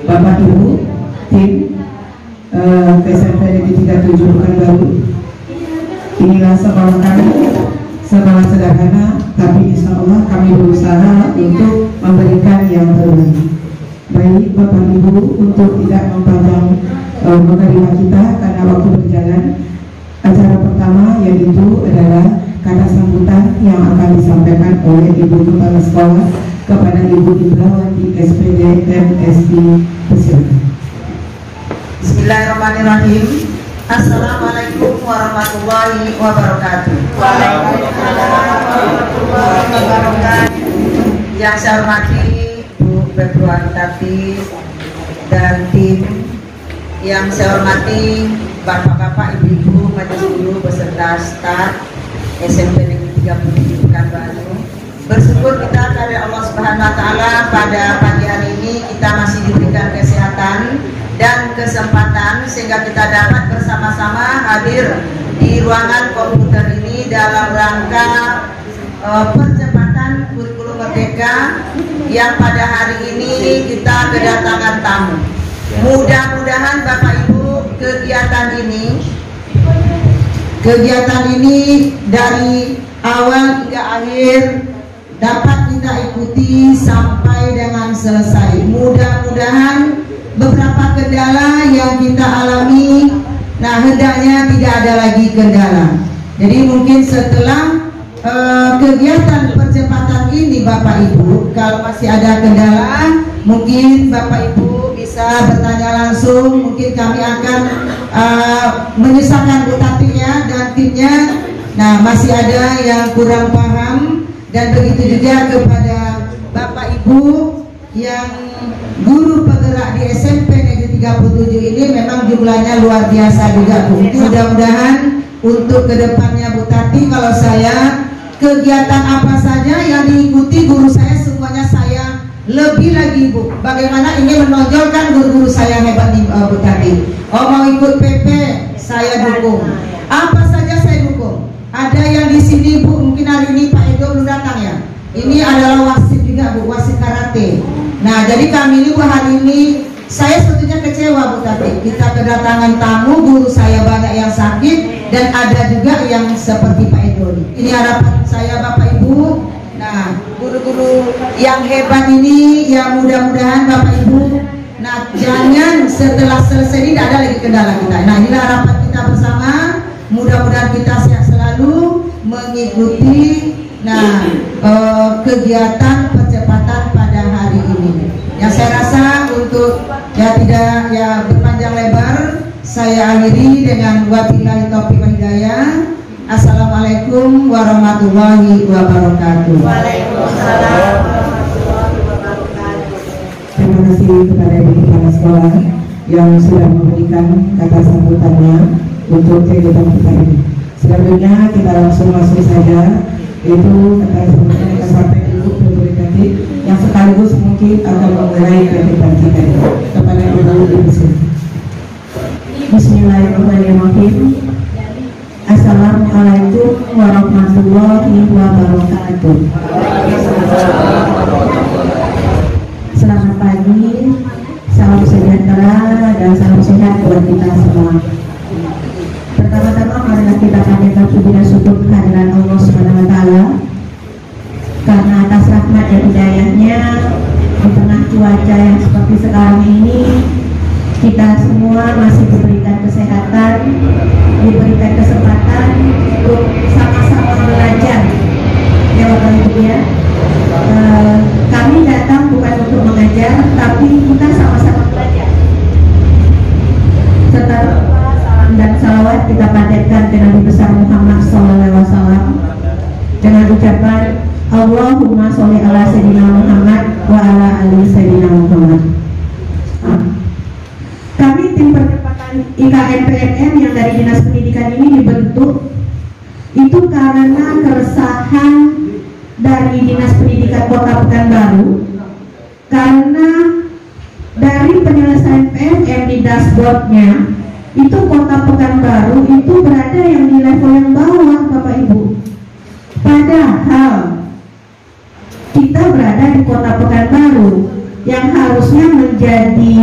Bapak Ibu tim SMP Negeri 37 Pekanbaru. Inilah sekolah kami, sekolah sederhana, tapi insya Allah kami berusaha untuk memberikan yang terbaik. Baik Bapak Ibu, untuk tidak mempanjang mukadimah kita karena waktu berjalan, acara pertama yaitu adalah kata sambutan yang akan disampaikan oleh Ibu Kepala Sekolah kepada Ibu Indrawati SPD MSI. Persilakan. Bismillahirrahmanirrahim. Assalamualaikum warahmatullahi wabarakatuh. Waalaikumsalam warahmatullahi wabarakatuh. Yang saya hormati Bu Februari Tati dan tim, yang saya hormati Bapak-bapak, Ibu-ibu, majelis guru beserta staf SMP Negeri 37 Pekanbaru. Bersyukur kita kepada Allah Subhanahu wa taala pada pagi hari ini kita masih diberikan kesehatan dan kesempatan sehingga kita dapat bersama-sama hadir di ruangan komputer ini dalam rangka percepatan kurikulum merdeka yang pada hari ini kita kedatangan tamu. Mudah-mudahan Bapak Ibu kegiatan ini dari awal hingga akhir dapat kita ikuti sampai dengan selesai. Mudah-mudahan beberapa kendala yang kita alami, nah hendaknya tidak ada lagi kendala. Jadi mungkin setelah kegiatan percepatan ini Bapak Ibu, kalau masih ada kendala, mungkin Bapak Ibu bisa bertanya langsung. Mungkin kami akan menyesalkan Bu Tatinya dan timnya. Nah, masih ada yang kurang paham, dan begitu juga kepada Bapak Ibu yang guru penggerak di SMP Negeri 37 ini, memang jumlahnya luar biasa juga Bu. Mudah-mudahan untuk kedepannya Bu Tati, kalau saya kegiatan apa saja yang diikuti guru saya, semuanya saya lebih lagi Bu. Bagaimana ingin menonjolkan guru-guru saya hebat nih Bu Tati. Oh, mau ikut PP, saya dukung. Apa saja saya dukung. Ada yang di sini Bu, mungkin hari ini Pak Edo belum datang ya. Ini adalah wasit juga Bu, wasit karate. Nah, jadi kami ini Bu, hari ini saya sebetulnya kecewa Bu Tati. Kita kedatangan tamu, guru saya banyak yang sakit dan ada juga yang seperti Pak Edo. Ini harapan saya Bapak Ibu. Nah, guru-guru yang hebat ini, ya mudah-mudahan Bapak Ibu, nah jangan setelah selesai ini tidak ada lagi kendala kita. Nah, inilah harapan kita bersama. Mudah-mudahan kita sehat selalu mengikuti kegiatan percepatan pada hari ini. Yang saya rasa untuk tidak berpanjang lebar, saya akhiri dengan wabillahi taufiq wal hidayah. Assalamualaikum warahmatullahi wabarakatuh. Waalaikumsalam warahmatullahi wabarakatuh. Terima kasih kepada Ibu Kepala Sekolah yang sudah memberikan kata sambutannya untuk kegiatan kita ini. Selanjutnya kita langsung masuk saja, yaitu kata sambutan yang disampaikan Ibu Februari Tati yang sekaligus mungkin akan memulai kegiatan kita ini. Kepada Ibu Bismillahirrahmanirrahim. Assalamualaikum warahmatullahi wabarakatuh. Selamat pagi, salam sejahtera dan salam sehat buat kita semua. Pertama-tama marilah kita panjatkan puji dan syukur kehadiran Allah Subhanahu wa taala karena atas rahmat dan hidayahnya di tengah cuaca yang seperti sekarang ini kita semua masih diberikan kesehatan, diberikan kesempatan untuk sama-sama belajar. Ya Bapak Ibu ya, kami datang bukan untuk mengajar, tapi kita sama-sama belajar. Setelah salam dan salawat kita panjatkan ke Nabi besar Muhammad SAW dengan ucapan Allahumma sholli ala sayyidina Muhammad wa ala ali sayyidina Muhammad. Kami tim percepatan IKN PNM yang dari Dinas Pendidikan ini dibentuk itu karena keresahan dari Dinas Pendidikan Kota Pekanbaru, karena dari penyelesaian PNM di dashboardnya itu Kota Pekanbaru itu berada yang di level yang bawah Bapak Ibu, padahal kita berada di Kota Pekanbaru yang harusnya menjadi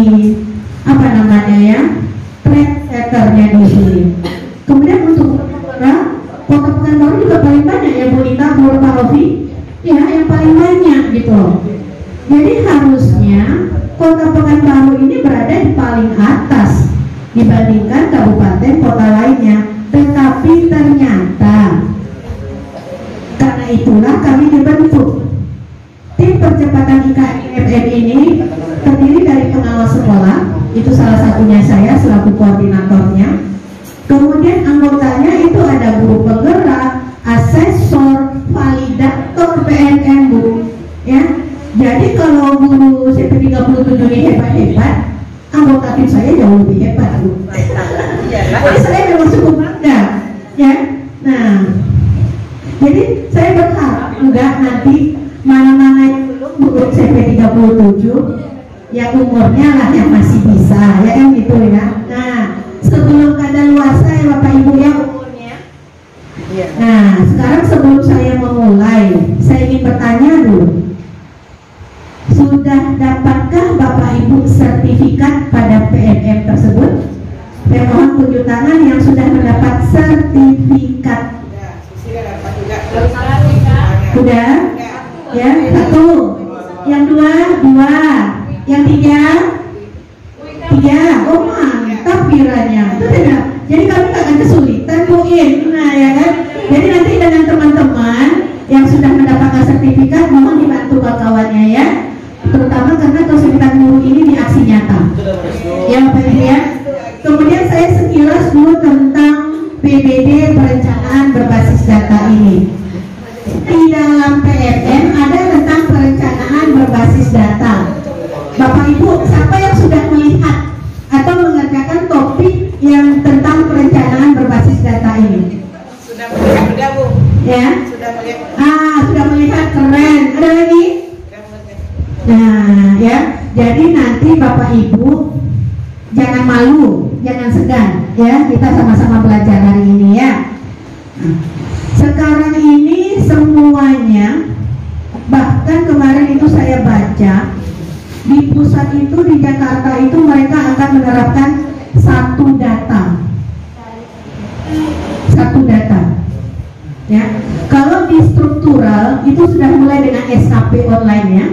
apa namanya ya, trendsetternya di sini. Kemudian untuk Kota Pekanbaru juga paling banyak ya Bu Ita, Bu Rofi, ya yang paling banyak gitu. Jadi harusnya Kota Pekanbaru ini berada di paling atas dibandingkan kabupaten kota lainnya. Tetapi ternyata karena itulah kami dibentuk. Tim percepatan IKFM ini terdiri dari pengawas sekolah, itu salah satunya saya selaku koordinatornya. Kemudian anggotanya itu ada guru penggerak, asesor, validator PNM Bu. Ya, jadi kalau guru CP37 ini hebat-hebat, anggota tim saya jauh lebih hebat Bu. Jadi saya memang cukup bangga, ya. Nah, jadi saya berharap enggak nanti mana-mana yang belum guru CP37 yang umurnya lah yang masih bisa, ya kan gitu ya. Nah, sebelum kadaluarsa ya Bapak Ibu ya umurnya. Nah, sekarang sebelum saya memulai, saya ingin bertanya dulu. Sudah dapatkah Bapak Ibu sertifikat pada PNM tersebut? Saya mohon tunjuk tangan yang sudah mendapat sertifikat. Sudah? Ya, satu. Yang dua, yang tiga. Oh mantap kiranya. Itu tidak. Jadi kami tak akan kesulitan buin. Nah ya kan. Jadi nanti dengan teman-teman yang sudah mendapatkan sertifikat mohon dibantu kawannya ya. Terutama karena sertifikat guru ini di aksi nyata. Ya Bapak Ibu ya. Kemudian saya sekilas dulu tentang PBD perencanaan berbasis data ini. Di dalam PNM ada tentang perencanaan berbasis data. Bapak Ibu, siapa yang sudah melihat atau mengerjakan topik yang tentang perencanaan berbasis data ini? Sudah melihat, Bu. Ya? Sudah melihat. Sudah melihat, keren. Ada lagi? Nah, ya. Jadi nanti Bapak Ibu jangan malu, jangan segan, ya. Kita sama-sama belajar hari ini ya. Sekarang ini semuanya, bahkan kemarin itu saya baca di pusat itu di Jakarta itu mereka akan menerapkan satu data, ya. Kalau di struktural itu sudah mulai dengan SKP online ya.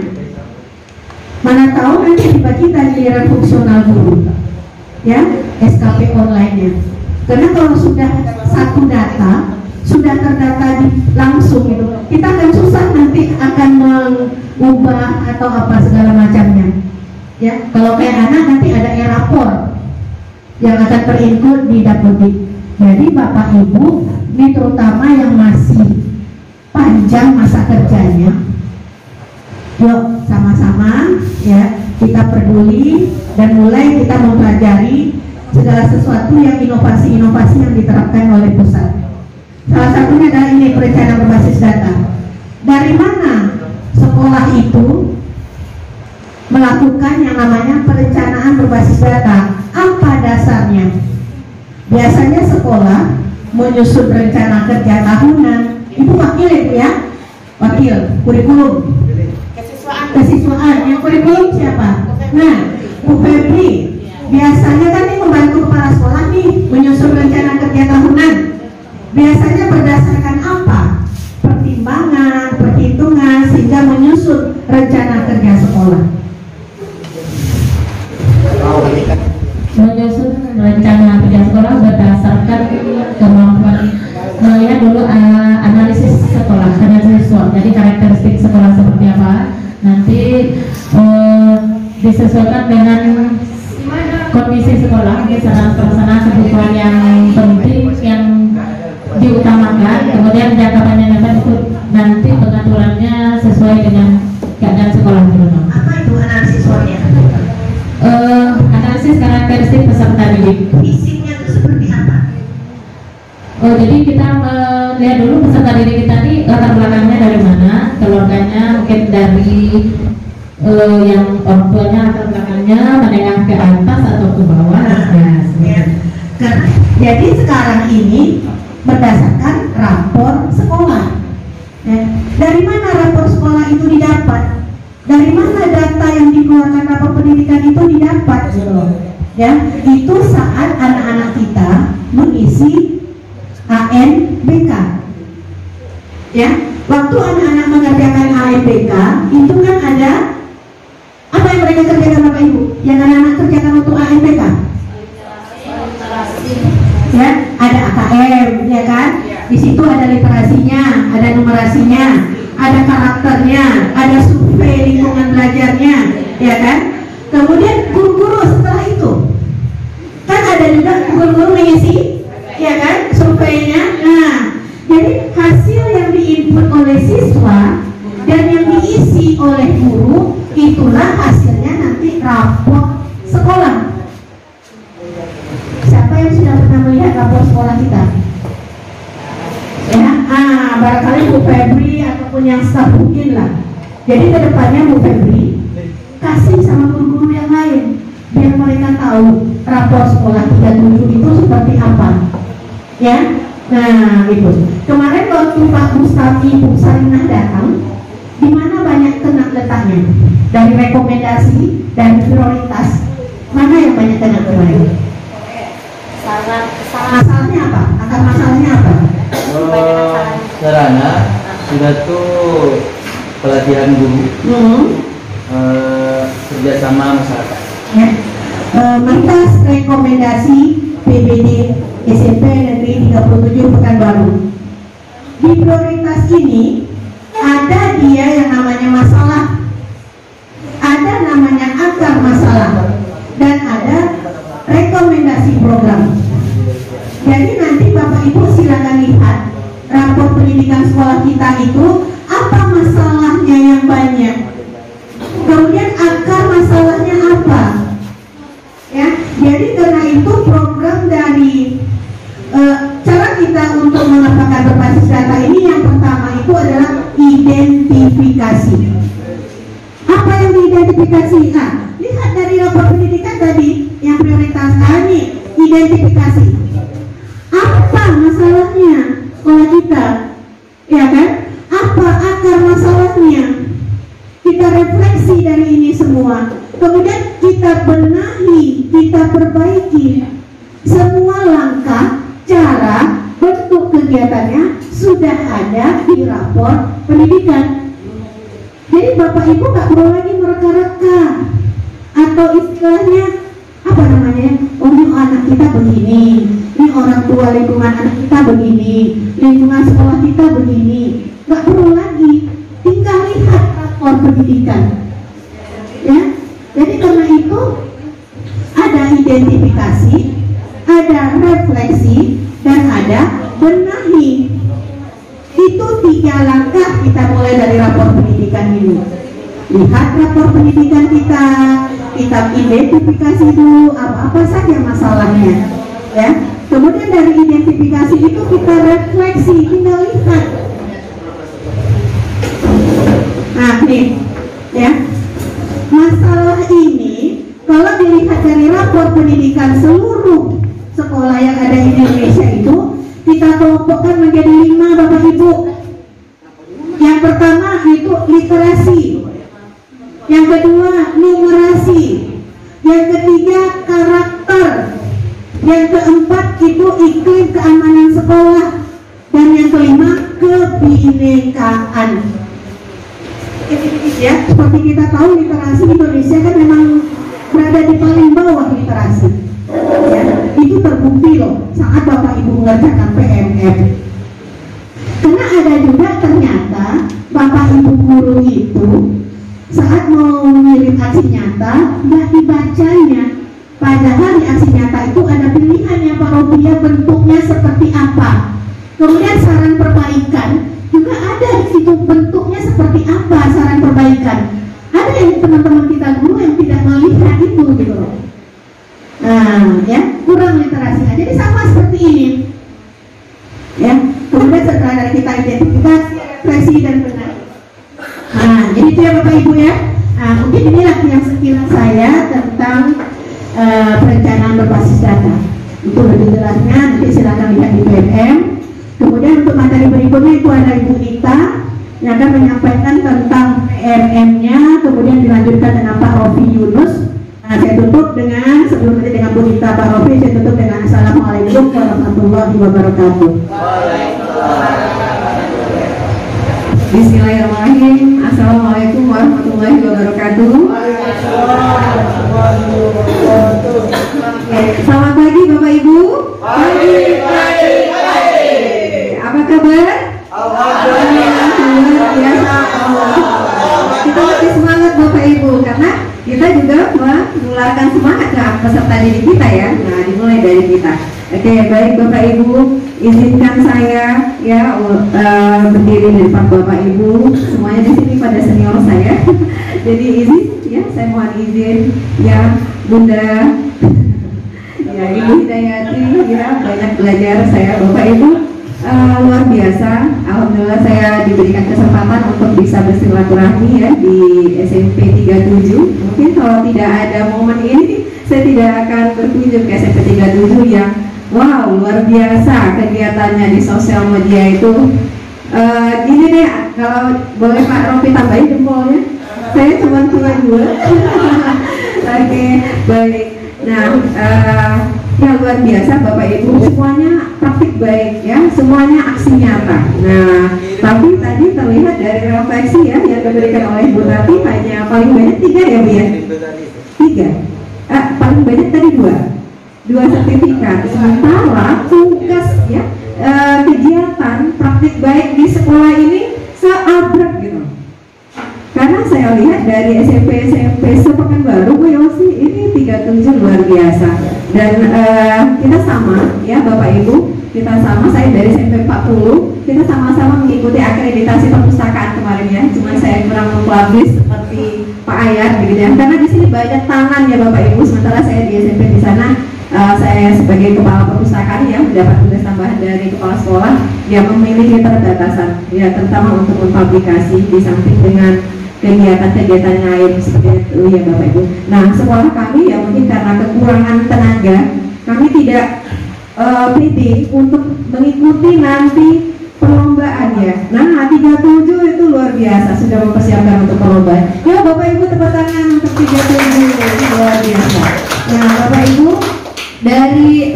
Mana tahu nanti tiba kita giliran fungsional guru, ya SKP online nya. Karena kalau sudah satu data sudah terdata langsung itu, kita akan susah nanti akan mengubah atau apa segala macamnya. Ya, kalau kayak anak nanti ada e-rapor yang akan terinclude di Dapodik. Jadi Bapak Ibu, ini terutama yang masih panjang masa kerjanya, yuk sama-sama ya kita peduli dan mulai kita mempelajari segala sesuatu yang inovasi-inovasi yang diterapkan oleh pusat. Salah satunya adalah ini perencanaan berbasis data. Dari mana sekolah itu melakukan yang namanya perencanaan berbasis data? Apa dasarnya? Biasanya sekolah menyusun rencana kerja tahunan. Ibu wakil itu ya? Wakil, kurikulum. Kesiswaan. Yang kurikulum siapa? Nah, Bu Febri. Biasanya kan ini membantu kepala sekolah nih menyusun rencana kerja tahunan. Biasanya berdasarkan apa? Pertimbangan, perhitungan sehingga menyusun rencana kerja sekolah. Menyusun rencana kerja sekolah berdasarkan kemampuan melihat dulu analisis sekolah, analisis SWOT. Jadi karakteristik sekolah seperti apa, nanti disesuaikan dengan kondisi sekolah, misalnya pelaksanaan kebutuhan yang penting yang diutamakan, kemudian jangka panjang itu nanti pengaturannya sesuai dengan keadaan sekolah dulu. Apa itu analisis SWOT-nya? Analisis karakteristik peserta didik. Fisiknya itu seperti apa? Jadi kita melihat dulu peserta didik kita ini latar belakangnya dari mana, keluarganya mungkin dari yang orang tuanya latar belakangnya menengah ke atas atau ke bawah. Jadi sekarang ini berdasarkan rapor sekolah. Ya. Dari mana rapor sekolah itu didapat? Dari mana data yang dikeluarkan rapor pendidikan itu didapat gitu loh. Ya, itu saat anak-anak kita mengisi ANBK. Ya, waktu anak-anak mengerjakan ANBK itu kan ada apa yang mereka kerjakan Bapak Ibu? Yang anak-anak kerjakan untuk ANBK? Ya, ada AKM, ya kan? Di situ ada literasinya, ada numerasinya, ada karakternya, ada survei lingkungan belajarnya, ya kan? Kemudian guru-guru setelah itu kan ada juga guru-guru mengisi, ya kan, surveinya. Nah, jadi hasil yang diinput oleh siswa dan yang diisi oleh guru, itulah hasilnya nanti rapor sekolah. Siapa yang sudah pernah melihat rapor sekolah kita? Ya, barangkali Bu Febri ataupun yang staf mungkin lah. Jadi kedepannya Bu Febri kasih sama guru-guru yang lain biar mereka tahu rapor sekolah 37 itu seperti apa. Ya, nah itu. Kemarin waktu Pak Mustafi Bu Sarinah datang, di mana banyak kena letaknya dari rekomendasi dan prioritas, mana yang banyak kena kemarin? Masalahnya apa? Akar masalahnya apa? Sarana sudah tuh pelatihan guru, kerjasama masyarakat. Ya. Mantas rekomendasi PBD SMP Negeri 37 Pekanbaru. Di prioritas ini ada dia yang namanya masalah, ada namanya akar masalah, dan ada rekomendasi program. Jadi nanti Bapak Ibu silakan lihat rapor pendidikan sekolah kita itu apa masalahnya yang banyak, kemudian akar masalahnya apa. Ya, jadi karena itu program dari cara kita untuk mengembangkan berbasis data ini yang pertama itu adalah identifikasi. Apa yang diidentifikasi? Nah, lihat dari rapor pendidikan tadi yang prioritas ini identifikasi. Apa masalahnya sekolah kita? Ya kan? Apa akar masalahnya? Kita refleksi dari ini semua. Kemudian kita benahi, kita perbaiki. Semua langkah, cara, bentuk kegiatannya sudah ada di rapor pendidikan. Jadi Bapak Ibu gak perlu lagi mereka-reka atau istilahnya apa namanya? Oh, ini anak kita begini, ini orang tua lingkungan anak kita begini, lingkungan sekolah kita begini. Gak perlu lagi, tinggal lihat rapor pendidikan. Ya, jadi karena itu ada identifikasi, ada refleksi, dan ada benahi. Itu 3 langkah kita mulai dari rapor pendidikan ini. Lihat rapor pendidikan kita identifikasi dulu apa saja masalahnya, ya. Kemudian dari identifikasi itu kita refleksi, tinggal lihat. Nah, nih, ya. Masalah ini kalau dilihat dari rapor pendidikan seluruh sekolah yang ada di Indonesia itu kita kelompokkan menjadi 5 Bapak Ibu. Yang pertama itu literasi, yang kedua numerasi, yang ketiga karakter, yang keempat itu iklim keamanan sekolah, dan yang kelima kebinekaan. Ya, seperti kita tahu literasi Indonesia kan memang berada di paling bawah literasi. Ya, itu terbukti loh saat Bapak Ibu mengerjakan PMF. Karena ada juga ternyata Bapak Ibu guru itu saat mau mengirim aksi nyata nggak dibacanya. Padahal di aksi nyata itu ada pilihannya Pak Robia bentuknya seperti apa. Kemudian saran perbaikan juga ada di situ bentuknya seperti apa saran perbaikan. Ada yang teman-teman kita guru yang tidak melihat itu gitu loh. Nah, ya, kurang literasi. Jadi sama seperti ini. Ya, kemudian setelah dari kita identifikasi, refleksi dan benar. Nah, jadi itu ya Bapak Ibu ya. Nah, mungkin inilah yang sekilas saya tentang perencanaan berbasis data. Untuk lebih jelasnya nanti silakan lihat di PMM. Kemudian untuk materi berikutnya itu ada Ibu Nita yang akan menyampaikan tentang PMM-nya, kemudian dilanjutkan dengan Pak Rofi Yunus. Nah, saya tutup dengan sebelumnya dengan Bu Dita Pak Rofi, saya tutup dengan Assalamualaikum warahmatullahi wabarakatuh. Bismillahirrahmanirrahim. Assalamualaikum warahmatullahi wabarakatuh. Selamat pagi Bapak Ibu. Pagi. Apa kabar? Alhamdulillah. Luar biasa. Kita masih semangat Bapak Ibu karena kita juga menularkan semangat ke peserta didik kita ya. Nah, dimulai dari kita. Oke, baik Bapak Ibu, izinkan saya ya berdiri di depan Bapak Ibu. Semuanya di sini pada senior saya. Jadi izin ya, saya mohon izin ya Bunda ya Ibu Hidayati ya, banyak belajar saya Bapak Ibu. Luar biasa, alhamdulillah saya diberikan kesempatan untuk bisa bersilaturahmi ya di SMP 37. Mungkin kalau tidak ada momen ini, saya tidak akan berkunjung ke SMP 37 yang wow luar biasa kegiatannya di sosial media itu. Gini deh, kalau boleh Pak Rofi tambahin jempolnya, saya cuma punya 2. Oke, baik. Nah, ya luar biasa Bapak Ibu, semuanya praktik baik ya, semuanya aksi nyata. Nah, tapi tadi terlihat dari refleksi ya yang diberikan oleh Bu Tati hanya paling banyak 3 ya Bu ya? 3. Paling banyak tadi 2 sertifikat. Sementara tugas ya kegiatan praktik baik di sekolah ini seabrek gitu. Karena saya lihat dari SMP sepekanbaru Bu Yosi ini 37 luar biasa. Dan kita sama ya Bapak Ibu, kita sama, saya dari SMP 40, kita sama-sama mengikuti akreditasi perpustakaan kemarin ya. Cuma saya kurang mempublish seperti Pak Ayat gitu ya. Karena di sini banyak tangan ya Bapak Ibu, sementara saya di SMP di sana saya sebagai kepala perpustakaan ya mendapat tugas tambahan dari kepala sekolah yang memiliki keterbatasan ya, terutama untuk mempublikasi di samping dengan kegiatan-kegiatan lain seperti itu ya Bapak Ibu. Nah, sekolah kami ya mungkin karena kekurangan tenaga, kami tidak pede untuk mengikuti nanti perlombaan ya. Nah, 37 itu luar biasa sudah mempersiapkan untuk perlombaan. Ya Bapak Ibu, tepuk tangan untuk 37 luar biasa. Nah, Bapak Ibu, dari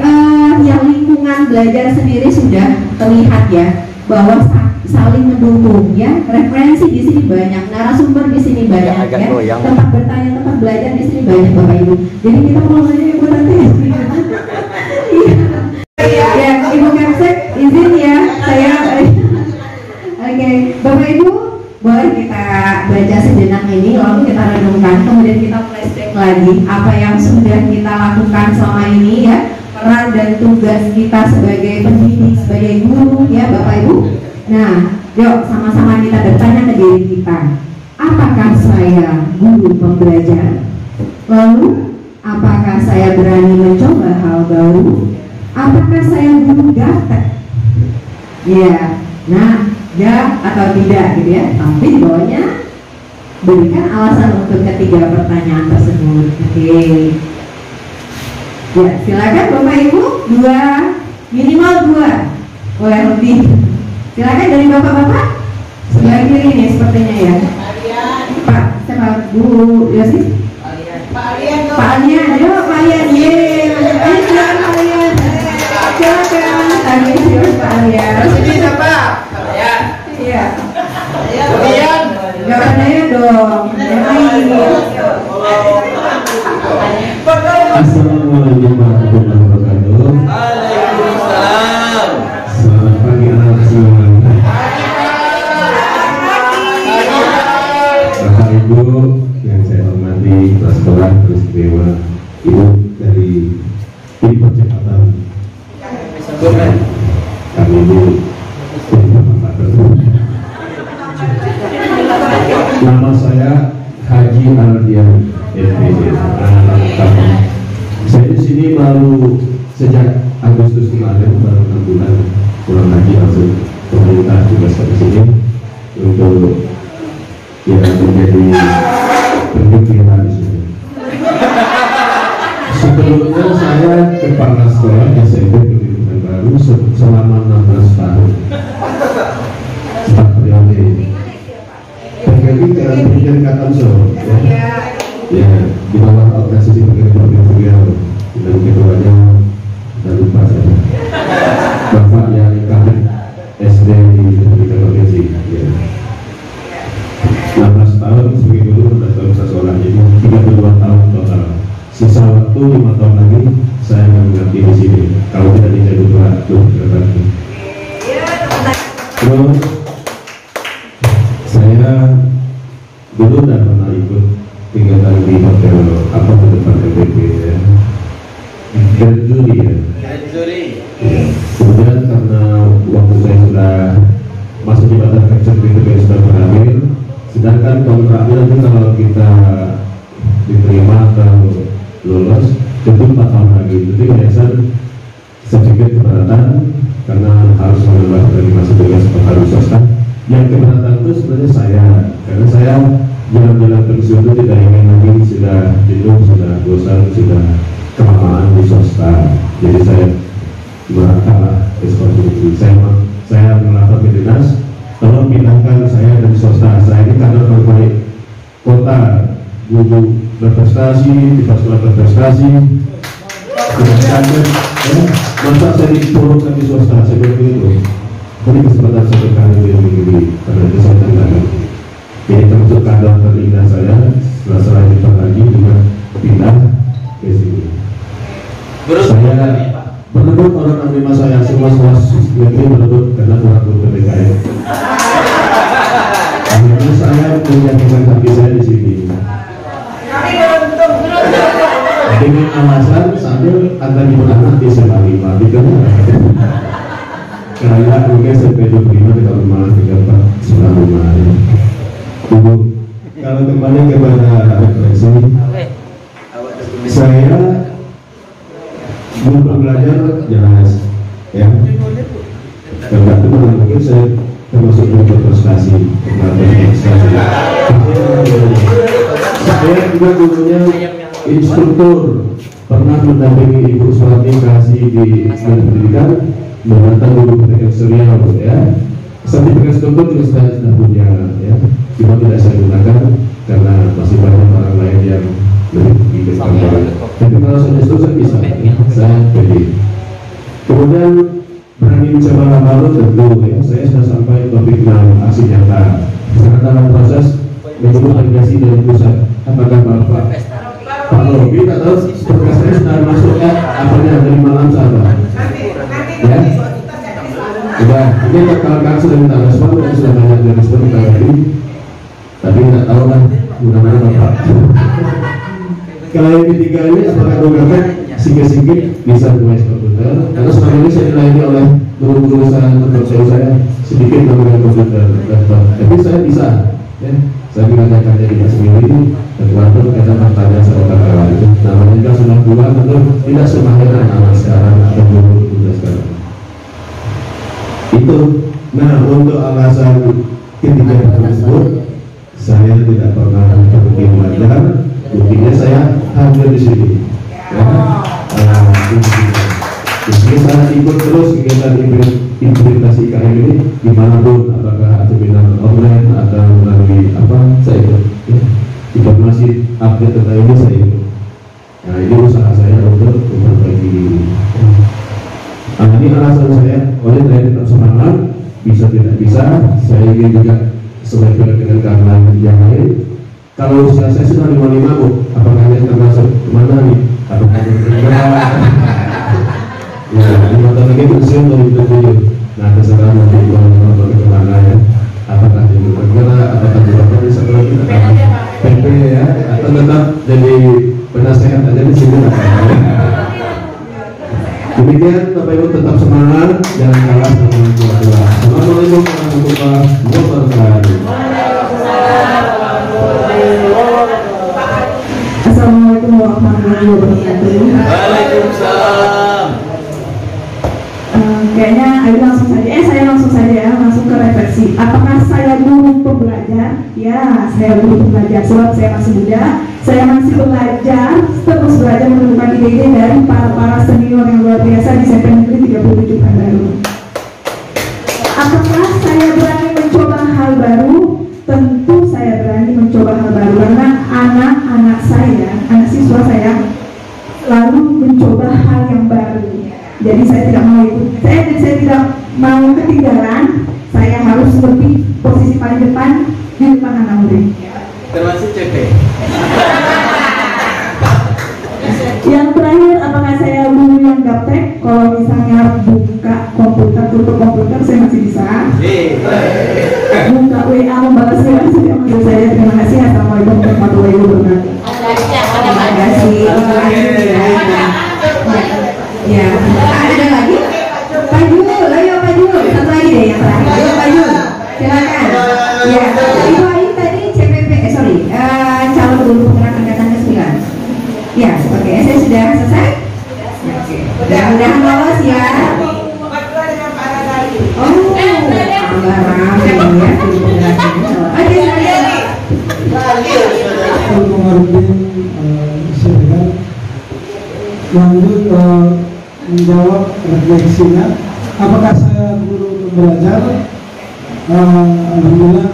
yang lingkungan belajar sendiri sudah terlihat ya bahwa saling mendukung ya, referensi di sini banyak, narasumber di sini banyak ya, tempat bertanya, tempat belajar di sini banyak Bapak Ibu. Jadi kita mau nanya Ibu nanti. Ya, Ibu Kapsek izin ya saya. Oke, Bapak Ibu boleh kita baca sejenak ini, lalu kita renungkan, kemudian kita flashback lagi apa yang sudah kita lakukan selama ini ya, peran dan tugas kita sebagai pendidik, sebagai guru ya Bapak Ibu. Nah, yuk sama-sama kita bertanya ke diri kita, apakah saya guru pembelajaran? Lalu, apakah saya berani mencoba hal baru? Apakah saya guru gaptek? Ya, nah, ya atau tidak gitu ya. Tapi di bawahnya berikan alasan untuk ketiga pertanyaan tersebut. Oke. Ya, silakan Bapak Ibu, 2, minimal 2, boleh lebih. Silakan dari bapak-bapak sebelah kiri nih sepertinya ya. Pak, siapa Bu Yosi? Pak Alian, ayo Pak Alian, ayo silakan Pak Alian, silakan. Tadi silakan Pak Alian. Ini siapa? Alian. Iya. Alian. Jawabannya dong. Assalamualaikum warahmatullahi wabarakatuh. Waalaikumsalam. Selamat pagi anak semua. Bapak Ibu yang saya hormati, kepala sekolah terus dewa, Ibu dari tim percepatan kami Ibu dari Bapak tersebut. Nama saya Haji Ardian FPD. Saya di sini baru sejak Agustus kemarin, baru 6 bulan kurang lagi langsung pemerintah juga di sini untuk ya menjadi pembina di sini. Sebelumnya saya kepala sekolah SMP Pendidikan Baru selama 16 tahun, 4 periode. lagi ke Presiden Katamso ya di bawah organisasi penggerak Provinsi Riau dan ketuanya dan lupa saya Bapak yang kami SD di Provinsi ya 16 tahun sebagai guru, 16 tahun saya sekolah, jadi 32 tahun total. Sisa waktu 5 tahun lagi saya akan mengabdi di sini. Kalau tidak dijadi waktu berbagi. Terus saya dulu tidak pernah ikut kegiatan di hotel apa di depan LPP ya. Grand Jury ya. Ya. Kemudian karena waktu saya sudah masuk di batas eksekutif sudah berakhir. Sedangkan kontraknya nanti kalau kita diterima atau lolos tentu 4 tahun lagi. Jadi yayasan sedikit keberatan karena harus menambah dari masa tugas harus swasta. Yang keberatan itu sebenarnya saya, karena saya jalan-jalan terus itu tidak ingin lagi sudah jenuh, sudah bosan, sudah kelamaan di swasta. Jadi saya berakalah responsibility. Saya melapor ke dinas. Tolong pindahkan saya dari swasta. Saya ini kader terbaik kota, guru berprestasi, tiba sekolah berprestasi. Masa saya diturunkan di swasta, saya bilang begitu. Ini kesempatan satu kali begini, karena itu saya tanggapi. Ini termasuk kader terindah saya. Setelah selesai lagi juga pindah ke sini. Saya menurut orang anima saya semua negeri menurut karena orang PPKM. Akhirnya saya menjadikan kaki saya di sini. Dengan alasan sambil ada di anak di SMA 5 karena mungkin sampai 25 di tahun malam 34 setelah lumayan. Kalau kembali kepada refleksi, saya belum belajar jelas ya. Karena itu mungkin saya termasuk berprestasi. Saya juga dulunya instruktur, pernah mendampingi Ibu Suwati kasih di pendidikan, menantang guru pendidikan serial ya. Sertifikat instruktur juga sudah punya ya. Cuma tidak saya gunakan karena masih banyak orang lain yang lebih berkembang. Tapi kalau saya instruktur saya bisa, ya. Saya pede. Kemudian berani mencoba hal-hal tentu ya. Saya sudah sampai topik 6 aksi nyata. Sekarang dalam proses menunggu validasi dari pusat. Apakah Bapak Pak Robi atau berkas saya sudah masuk ya? Apanya dari malam sahabat? Ya. Sudah, ini kakak sudah minta respon, sudah banyak dari respon kita tadi. Tapi tidak tahu lah, mudah-mudahan Bapak. Kalau yang ketiga ini apakah dogakan sikit-sikit bisa bermain komputer? Karena selama ini saya dilayani oleh guru-guru saya sedikit menggunakan komputer, laptop. Tapi saya bisa, ya. Saya mengadakannya di sendiri dan waktu kita bertanya sama kakak lain. Namanya kan sudah tua, tentu tidak semahir anak sekarang atau guru sekarang. Itu. Nah, untuk alasan ketiga tersebut, saya tidak pernah pergi belajar. Buktinya saya hadir di sini. Ya. Jadi saya ikut terus kegiatan implementasi IKM ini dimanapun, apakah seminar online atau melalui apa, saya ikut. Ya. Informasi update tentang ini saya ikut. Nah, ini usaha saya untuk memperbaiki diri. Nah, ini alasan saya. Oleh saya tetap semangat, bisa tidak bisa, saya ingin juga selevel dengan kawan yang lain. Kalau usia saya sudah 55, Bu, apakah hanya termasuk kemana nih? Apakah ya, 5 tahun lagi pensiun 2007. Nah, terserah nanti kalau kemana ya. Apakah di luar negara, apakah di luar negara, setelah kita PP ya, atau tetap jadi penasehat aja di sini. Demikian, Bapak Ibu tetap semangat, jangan kalah sama tua-tua. Assalamualaikum warahmatullahi wabarakatuh. Assalamualaikum warahmatullahi wabarakatuh. Waalaikumsalam. Kayaknya saya langsung saja masuk ke refleksi. Apakah saya guru pembelajar? Ya, saya guru pembelajar. Sebab saya masih muda, saya masih belajar, terus belajar menemukan ide-ide dari para senior yang luar biasa di SMP Negeri 37 Pekanbaru. Apakah saya berani mencoba hal baru? Tentu saya berani. anak-anak saya, anak siswa saya lalu mencoba hal yang baru. Jadi saya tidak mau ikut, saya tidak mau ketinggalan. Saya harus lebih posisi paling depan di depan anak murid. Termasuk CP. Yang terakhir, apakah saya guru yang gaptek? Kalau misalnya buka komputer, tutup komputer, saya masih bisa. Buka WA, membalas WA, sudah menurut saya. Terima kasih. Assalamualaikum warahmatullahi wabarakatuh. Terima kasih. Ya, ada lagi? Pak Jul, ayo Pak Jul. Satu lagi deh yang terakhir. Ayo Pak Jul, silakan. Ya, Ibu Ayu tadi CPP, calon guru penggerak angkatan ke-9. Ya, oke, saya sudah selesai. Mudah-mudahan lolos ya. Oh, tambah ramai ya. Oke, lanjut menjawab refleksinya. Apakah saya guru belajar? Alhamdulillah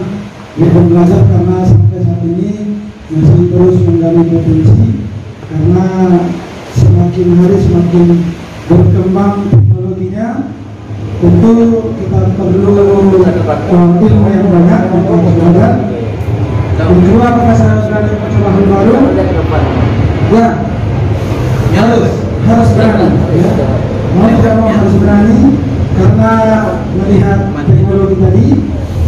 guru belajar karena sampai saat ini masih terus menggali potensi, karena semakin hari semakin berkembang teknologinya. Tentu kita perlu ilmu yang banyak untuk belajar. Yang kedua, apakah saya berani mencoba hal baru? Ya, harus berani. Ya. Mau tidak mau harus berani, karena melihat teknologi tadi,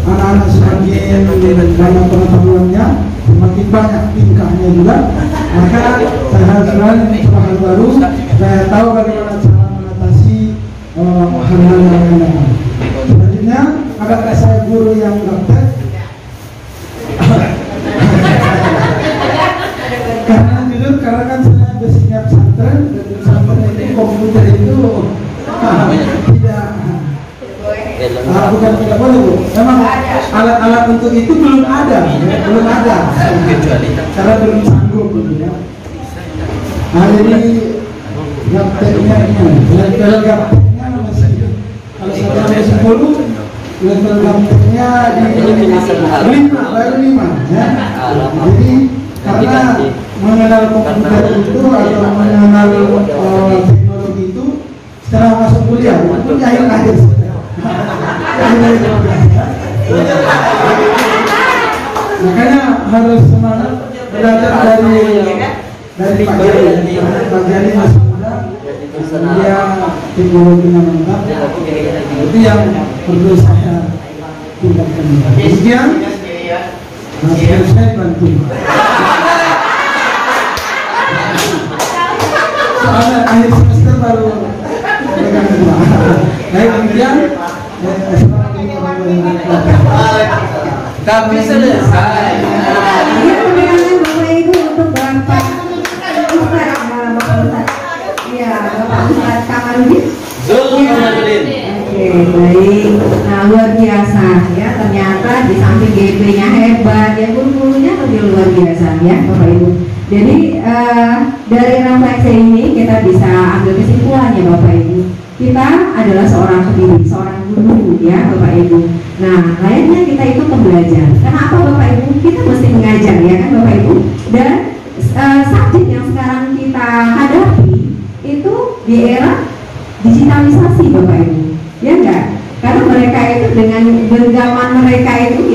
anak-anak semakin banyak pengetahuannya, semakin banyak tingkahnya juga. Maka saya harus berani mencoba hal baru. Saya tahu bagaimana cara mengatasi hal-hal yang ada. Selanjutnya, apakah saya guru yang gaptek? Karena jujur, karena kan saya basicnya pesantren, dan pesantren itu komputer itu bukan tidak boleh, Bu. Memang alat-alat untuk itu belum ada, belum ada. Karena belum sanggup, ya. Nah, jadi gapteknya level gapteknya masih, kalau saya masih 10, level gapteknya di 5, baru 5, ya. Jadi karena mengenal komputer itu atau mengenal teknologi itu setelah masuk kuliah itu di akhir-akhir. Makanya harus semangat belajar dari Pak Jali. Pak Jali masih muda, dia teknologinya mantap. Itu yang perlu saya tingkatkan. Sekian, saya bantu. Soalnya akhir semester baru mereka kedua. Baik, kemudian tapi selesai. Ya, Bapak Ibu untuk Bapak Ustaz. Ya, Bapak Ustaz Kamarudin. Oke, baik. Nah, luar biasa ya. Ternyata di samping GP-nya hebat, ya guru-gurunya lebih luar biasa ya, Bapak Ibu. Jadi dari refleksi ini kita bisa ambil kesimpulannya, Bapak Ibu. Kita adalah seorang pendidik, seorang guru ya, Bapak Ibu. Nah, lainnya kita itu pembelajar. Kenapa Bapak Ibu? Kita mesti mengajar ya kan, Bapak Ibu. Dan subjek yang sekarang kita hadapi itu di era digitalisasi, Bapak Ibu. Ya enggak? Karena mereka itu dengan genggaman mereka itu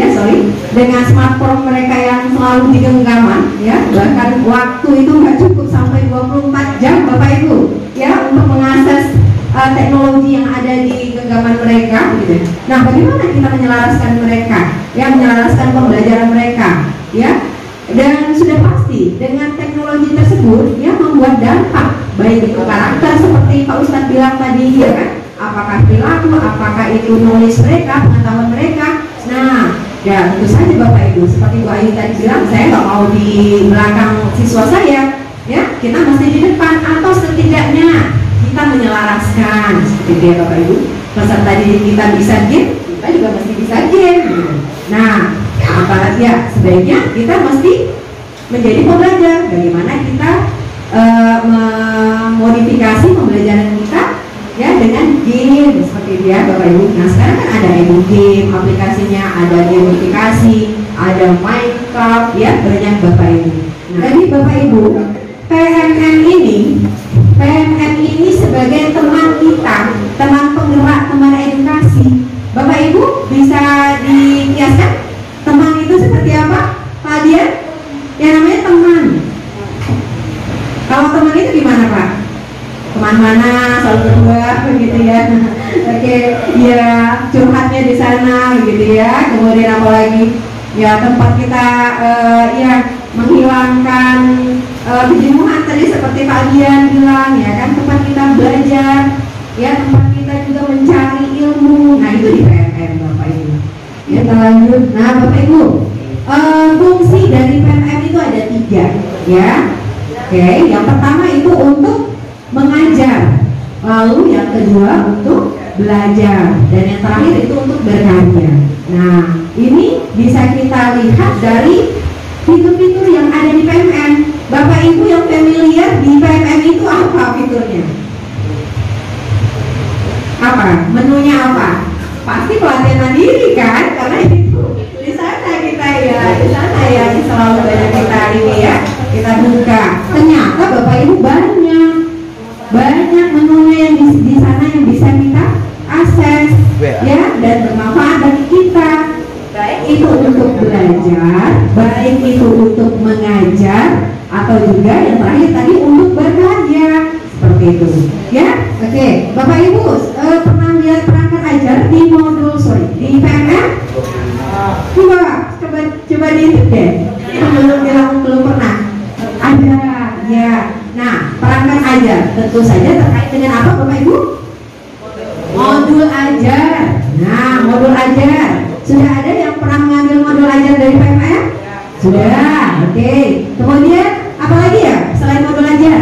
dengan smartphone mereka yang selalu di genggaman ya, bahkan waktu itu nggak cukup sampai 24 jam Bapak Ibu ya untuk mengakses teknologi yang ada di genggaman mereka gitu. Nah, bagaimana kita menyelaraskan mereka ya, menyelaraskan pembelajaran mereka ya, dan sudah pasti dengan teknologi tersebut ya membuat dampak baik itu karakter seperti Pak Ustadz bilang tadi ya kan, apakah perilaku, apakah itu knowledge mereka, pengetahuan mereka. Nah, ya tentu saja Bapak Ibu, seperti Bu Ayu tadi bilang, saya nggak mau di belakang siswa saya, ya kita mesti di depan atau setidaknya kita menyelaraskan seperti itu ya Bapak Ibu. Peserta didik kita bisa game, kita juga mesti bisa game. Gitu. Nah, apalagi ya sebaiknya kita mesti menjadi pembelajar. Bagaimana kita memodifikasi pembelajaran kita ya dengan game seperti itu ya Bapak Ibu. Nah sekarang kan ada game aplikasinya, ada gamifikasi, ada Minecraft ya, banyak Bapak Ibu. Jadi Bapak Ibu, PMM ini sebagai teman kita, teman penggerak, teman edukasi. Bapak Ibu bisa dikiaskan teman itu seperti apa? Pak Dian? Yang namanya teman. Kalau teman itu gimana Pak? Teman mana? Selalu berdua begitu ya. Oke, ya curhatnya di sana begitu ya. Kemudian apa lagi? Ya tempat kita ya menghilangkan kejenuhan tadi seperti Pak Dian bilang ya kan, tempat kita belajar, ya tempat kita juga mencari ilmu. Nah itu di PMM Bapak Ibu. Ya lanjut. Nah Bapak Ibu, fungsi dari PMM itu ada 3 ya. Oke, yang pertama itu untuk mengajar, lalu yang kedua untuk belajar, dan yang terakhir itu untuk berkarya. Nah ini bisa kita lihat dari fitur-fitur yang ada di PMM. Bapak Ibu yang familiar di PMM itu apa fiturnya? Apa? Menunya apa? Pasti pelatihan mandiri kan? Karena itu di sana kita ya, di sana ya selalu banyak kita ini ya, kita buka. Ternyata Bapak Ibu banyak menunya yang di sana yang bisa kita akses ya, dan bermanfaat bagi kita. Baik itu untuk belajar, baik itu untuk mengajar, atau juga yang terakhir tadi untuk berkarya seperti itu ya. Oke, Bapak Ibu pernah lihat perangkat ajar di modul di PMM? Coba di itu deh. Belum pernah ada ya. Nah perangkat ajar tentu saja terkait dengan apa Bapak Ibu? Modul ajar. Nah modul ajar sudah ada yang pernah mengambil modul ajar dari PMM? Sudah. Oke. Kemudian apa lagi ya selain modul ajar?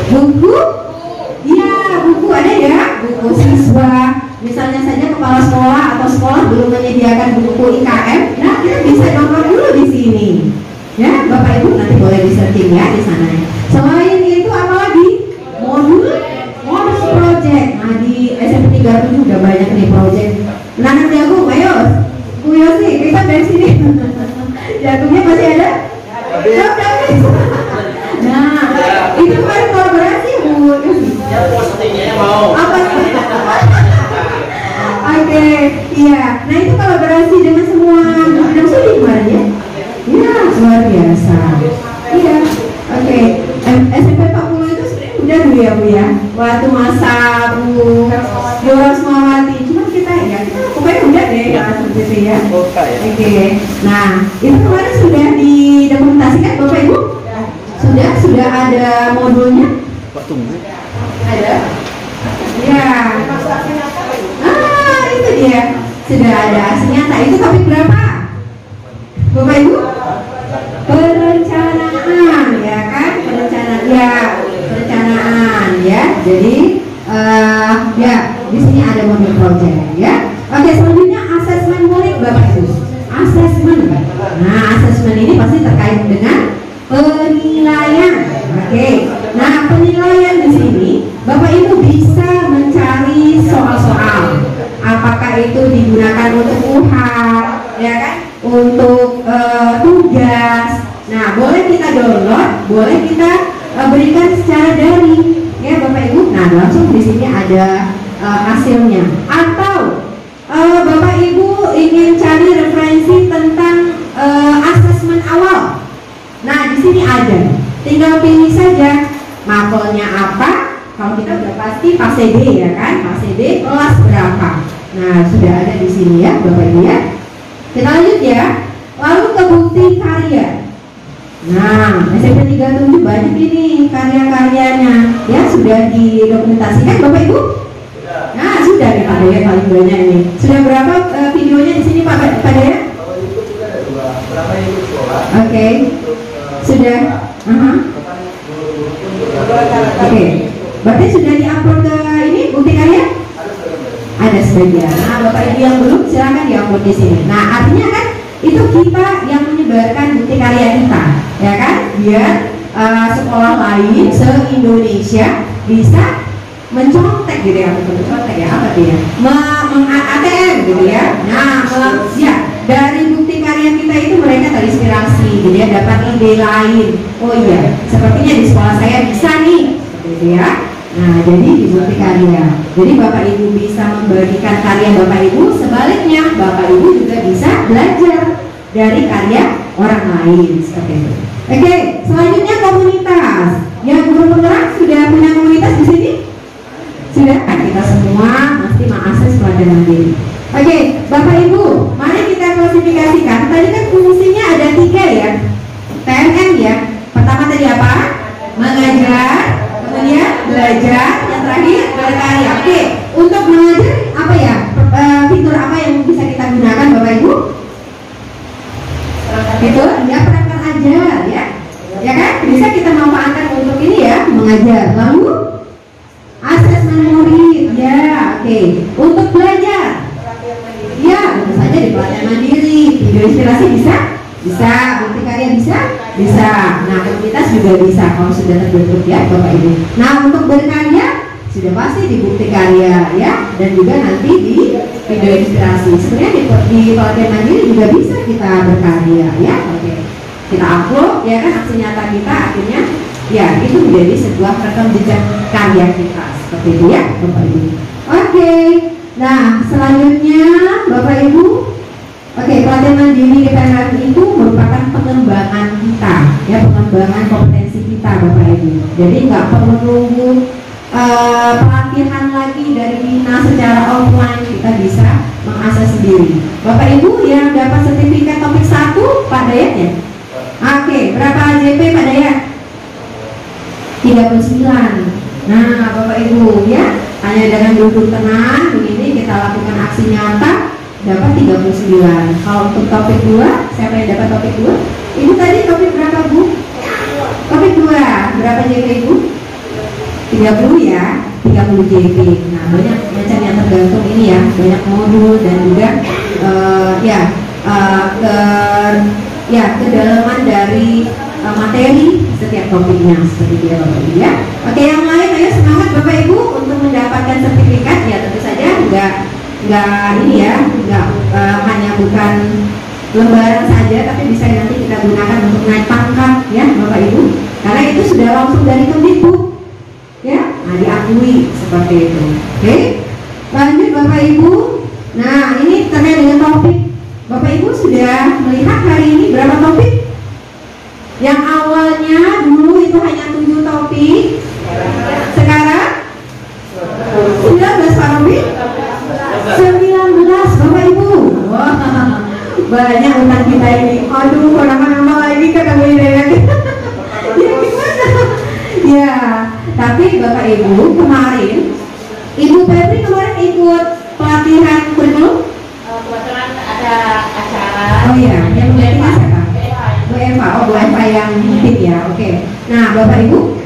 Buku? Iya, buku ada ya. Buku siswa. Misalnya saja kepala sekolah atau sekolah belum menyediakan buku IKM, nah kita bisa download dulu di sini. Ya, Bapak Ibu nanti boleh di searching ya di sana. Selain itu apa lagi? Modul project. Nah di SMP 37 juga banyak nih project. Nanam jagung, ayo. Bu Yosi, kita dari sini. Jagungnya masih ada? Nah, itu kemarin kolaborasi Bu Yosi. Ya postingnya mau. Apa? Oke, iya. Nah itu kolaborasi dengan semua bidang studi kemarin ya. Iya, luar biasa. Iya, oke. SMP 40 itu sebenarnya udah dulu ya Bu ya. Waktu masa Bu Yorosmawati. Cuma kita ya, pokoknya udah deh ya seperti itu ya. Oke. Nah itu kemarin sudah didokumentasikan Bapak Ibu? Sudah ada modulnya? Ada? Ya. Itu dia. Sudah ada aslinya. Nah itu topik berapa? Bapak Ibu? Perencanaan ya kan? Perencanaan ya. Jadi ya di sini ada modul project ya. Oke, selanjutnya asesmen murid Bapak Ibu. Asesmen. Nah, asesmen ini pasti terkait dengan penilaian. Oke. Nah, penilaian di sini Bapak Ibu bisa mencari soal-soal. Apakah itu digunakan untuk UH, ya kan? Untuk tugas. Nah, boleh kita download, boleh kita berikan secara daring, ya Bapak Ibu. Nah, langsung di sini ada hasilnya. Atau Bapak Ibu ingin cari referensi tentang asesmen awal. Nah, di sini ada. Tinggal pilih saja mapelnya apa. Kalau kita udah pasti PASED ya kan, PASED kelas berapa. Nah, sudah ada di sini ya Bapak Ibu ya. Kita lanjut ya. Lalu ke bukti karya. Nah, SMP 37 banyak ini karya-karyanya. Ya, sudah didokumentasikan Bapak Ibu? Nah, sudah nih Pak Daya paling banyak ini. Sudah berapa videonya di sini Pak Daya? Oke. Sudah. Oke. Berarti sudah diupload ke ini bukti karya? Ada sebagian. Nah, Bapak Ibu yang belum silakan diupload di sini. Nah, artinya kan itu kita yang menyebarkan bukti karya kita, ya kan? Biar sekolah lain se-Indonesia bisa mencontek gitu ya, mencontek ya, apa dia? ATM gitu ya. Nah, ya dari bukti karya kita itu mereka terinspirasi gitu ya, dapat ide lain. Oh iya, sepertinya di sekolah saya bisa nih, gitu ya. Nah, jadi di bukti karya. Jadi Bapak Ibu bisa membagikan karya Bapak Ibu, sebaliknya Bapak Ibu juga bisa belajar dari karya orang lain seperti itu. Oke, selanjutnya komunitas. Ya, guru penggerak sudah punya komunitas di sini? Sudah, kita semua mesti mengakses pelajaran diri. Oke, Bapak Ibu, mari kita klasifikasikan. Tadi kan fungsinya ada 3 ya, PNM ya. Pertama tadi apa? Mengajar, kemudian belajar, yang terakhir berkarya. Oke, untuk mengajar apa ya? Fitur apa yang bisa kita gunakan Bapak Ibu? Fitur ya, perangkat ajar ya. Ya kan? Bisa kita manfaatkan untuk ini ya, mengajar. Lalu asesmen murid ya, oke. Untuk belajar ya, tentu saja di pelatihan mandiri. Video inspirasi bisa, bukti karya bisa. Nah, komunitas juga bisa kalau sudah terbentuk ya Bapak Ibu. Nah, untuk berkarya sudah pasti di bukti karya ya, dan juga nanti di video inspirasi. Sebenarnya di pelatihan mandiri juga bisa kita berkarya ya. Oke, kita upload ya kan aksi nyata kita, akhirnya ya itu menjadi sebuah rekam jejak karya kita seperti itu ya Bapak Ibu. Oke, nah selanjutnya Bapak Ibu, oke, pelatihan mandiri KPNM itu merupakan pengembangan kita ya, pengembangan kompetensi kita Bapak Ibu. Jadi nggak perlu nunggu pelatihan lagi dari Bina secara offline, kita bisa mengakses sendiri. Bapak Ibu yang dapat sertifikat topik 1 Pak Dayat ya? Oke, berapa JP Pak Dayat? 39. Nah Bapak Ibu ya, hanya dengan duduk tenang begini kita lakukan aksi nyata, dapat 39. Kalau untuk topik 2, siapa yang dapat topik 2? Ibu tadi topik berapa Bu? Topik 2, berapa JP Ibu? 30 ya, 30 JP. Nah, banyak macam yang tergantung ini ya, banyak modul dan juga kedalaman dari materi setiap topiknya seperti itu ya Bapak Ibu ya. Oke, yang lain ayo semangat Bapak Ibu untuk mendapatkan sertifikat ya. Tentu saja nggak ini ya, hanya bukan lembaran saja, tapi bisa nanti kita gunakan untuk naik pangkat ya Bapak Ibu, karena itu sudah langsung dari Kemdikbud ya, nah diakui seperti itu. Oke, lanjut Bapak Ibu. Nah, ini terkait dengan topik. Bapak Ibu sudah melihat hari ini berapa topik? Yang awalnya dulu itu hanya 7 topik, sekarang 19 Pak Robi? 19 Bapak Ibu. Wah, banyak utang kita ini. Aduh, nama-nama lagi kan kami lagi. Ya gimana? Ya, tapi Bapak Ibu kemarin, Ibu Febri kemarin ikut pelatihan kurikulum? Kebetulan ada acara. Oh iya, yang menggantikan siapa? Bu Eva, Bu Eva yang tim ya, oke. Nah Bapak Ibu,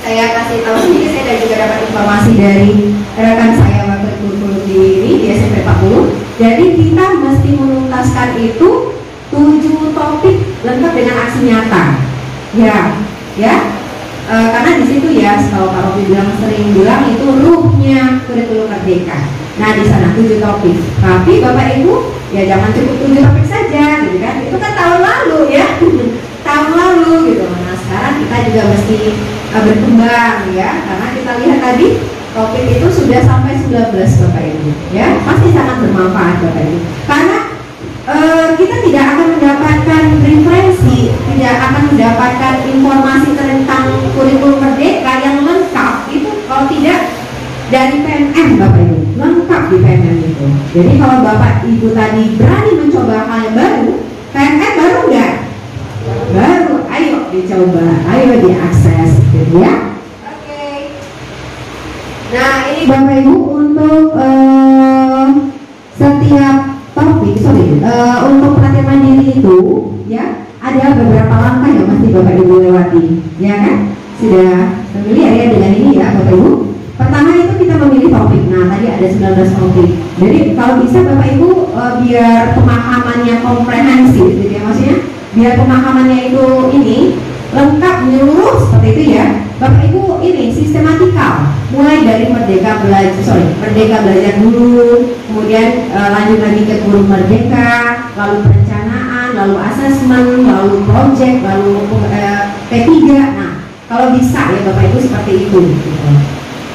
saya kasih tahu sedikit, saya juga dapat informasi dari rekan saya waktu kurikulum di SMP 40. Jadi kita mesti menuntaskan itu 7 topik lengkap dengan aksi nyata. Ya. Karena di situ ya, kalau Pak Robi sering bilang itu ruhnya kurikulum merdeka. Nah di sana 7 topik. Tapi Bapak Ibu ya jangan cukup 7 topik saja, gitu kan? Itu kan tahun lalu ya, tahun lalu gitu. Nah sekarang kita juga mesti berkembang ya, karena kita lihat tadi topik itu sudah sampai 19 Bapak Ibu. Ya pasti sangat bermanfaat Bapak Ibu. Karena kita tidak akan mendapatkan referensi, tidak akan mendapatkan informasi tentang kurikulum merdeka yang lengkap itu kalau tidak dari PNM Bapak Ibu, lengkap di PNM itu. Jadi kalau Bapak Ibu tadi berani mencoba hal yang baru, PNM baru enggak? Baru, ayo dicoba, ayo diakses gitu ya. Oke. Nah ini Bapak Ibu untuk setiap topik, untuk pelatihan mandiri itu ya ada beberapa langkah yang mesti Bapak Ibu lewati, ya kan? Sudah familiar ya dengan ini ya Bapak Ibu. Pertama itu kita memilih topik. Nah tadi ada 19 topik. Jadi kalau bisa Bapak Ibu biar pemahamannya komprehensif, gitu ya maksudnya, biar pemahamannya itu ini lengkap menyeluruh seperti itu ya. Bapak Ibu ini sistematikal. mulai dari Merdeka Belajar dulu, kemudian lanjut lagi ke Guru Merdeka, lalu perencanaan, lalu asesmen, lalu project, lalu P3. Nah, kalau bisa ya Bapak Ibu seperti itu gitu.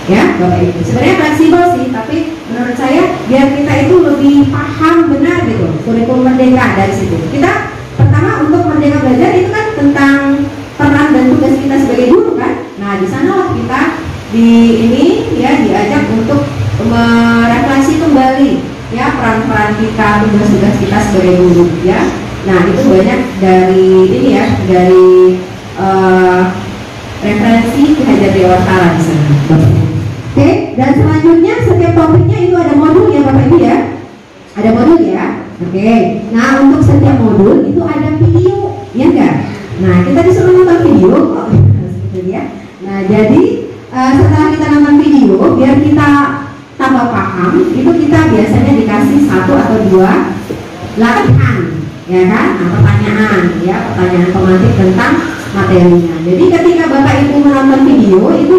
Ya Bapak Ibu, sebenarnya fleksibel sih, tapi menurut saya biar kita itu lebih paham benar gitu kurikulum Merdeka dari situ. Kita pertama untuk Merdeka Belajar itu kan tentang peran dan tugas kita sebagai guru kan. Nah, di sana kita diajak untuk merefleksi kembali ya peran-peran kita, tugas-tugas kita sebagai guru ya. Nah, itu banyak dari dari referensi Ki Hajar Dewantara di sana, Bapak Ibu. Oke, dan selanjutnya setiap topiknya itu ada modul ya Bapak Ibu ya. Ada modul ya. Oke. Nah, untuk setiap modul itu ada video, ya enggak? Nah, kita disuruh nonton video kok. Seperti ya. Nah, jadi setelah kita nonton video, biar kita tambah paham, itu kita biasanya dikasih 1 atau 2 latihan, ya kan? Nah, pertanyaan pematik tentang materinya. Jadi ketika Bapak Ibu menonton video itu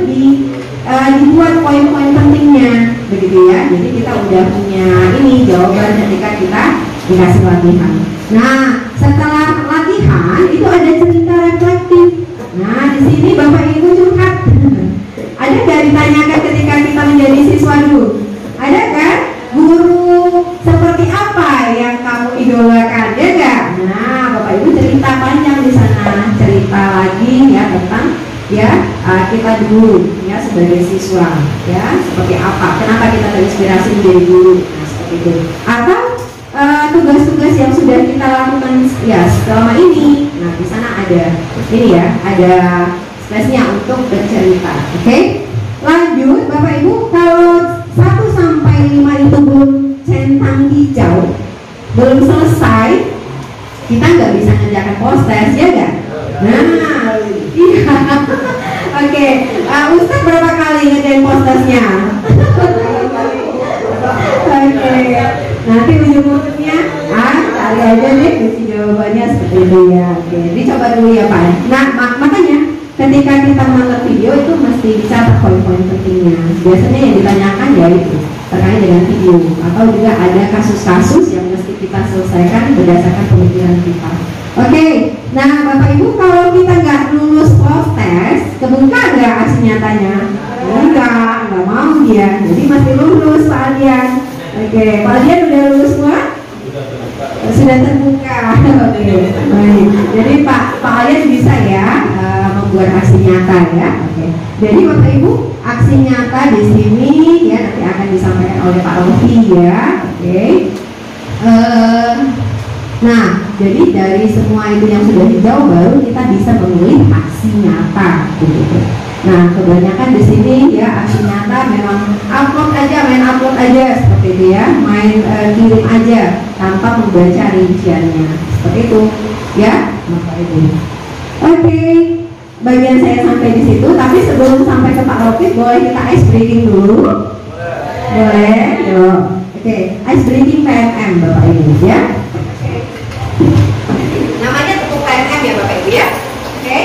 dibuat poin-poin pentingnya, begitu ya. Jadi kita udah punya jawaban ketika kita dikasih latihan. Nah, setelah latihan itu ada cerita reflektif. Nah, di sini Bapak Ibu curhat. Ada nggak ditanyakan ketika kita menjadi siswa dulu? Ada kan? Guru seperti apa yang kamu idolakan? Ya nggak? Nah, Bapak Ibu cerita panjang di sana, cerita lagi ya tentang kita dulu ya sebagai siswa ya seperti apa, kenapa kita terinspirasi menjadi guru, nah seperti itu. Atau tugas-tugas yang sudah kita lakukan ya selama ini. Nah, di sana ada ada space-nya untuk bercerita. Oke? Lanjut Bapak Ibu, kalau 1 sampai 5 itu belum centang hijau, belum selesai, kita nggak bisa ngerjakan post-test ya nggak? Nah, iya. Oke, Ustaz berapa kali ngerjain post-testnya? Oke, nanti ujung-ujungnya cari aja deh isi jawabannya seperti itu ya. Oke, dicoba dulu ya Pak. Nah, makanya ketika kita menonton video itu mesti dicatat poin-poin pentingnya. Biasanya yang ditanyakan ya itu terkait dengan video, atau juga ada kasus-kasus yang mesti kita selesaikan berdasarkan pemikiran kita. Oke, nah Bapak Ibu, kalau kita nggak lulus post-test, kebuka nggak aksi nyatanya? Enggak mau dia, jadi masih lulus Pak Alian. Oke, Pak Alian udah lulus semua? Sudah terbuka. Oke, baik. Jadi Pak Alian bisa ya membuat aksi nyata ya. Oke. Jadi Bapak Ibu, aksi nyata di sini ya nanti akan disampaikan oleh Pak Rofi ya. Oke. Nah, jadi dari semua itu yang sudah hijau baru kita bisa memilih aksi nyata gitu. Nah, kebanyakan di sini ya aksi nyata memang main upload aja seperti itu ya, main kirim aja tanpa membaca rinciannya seperti itu ya, Bapak Ibu. Oke, bagian saya sampai di situ, tapi sebelum sampai ke Pak Rofi, boleh kita ice breaking dulu? Boleh, yuk. Oke, ice breaking PNM Bapak Ibu ya. Namanya tepuk PNM ya Bapak Ibu ya. Oke,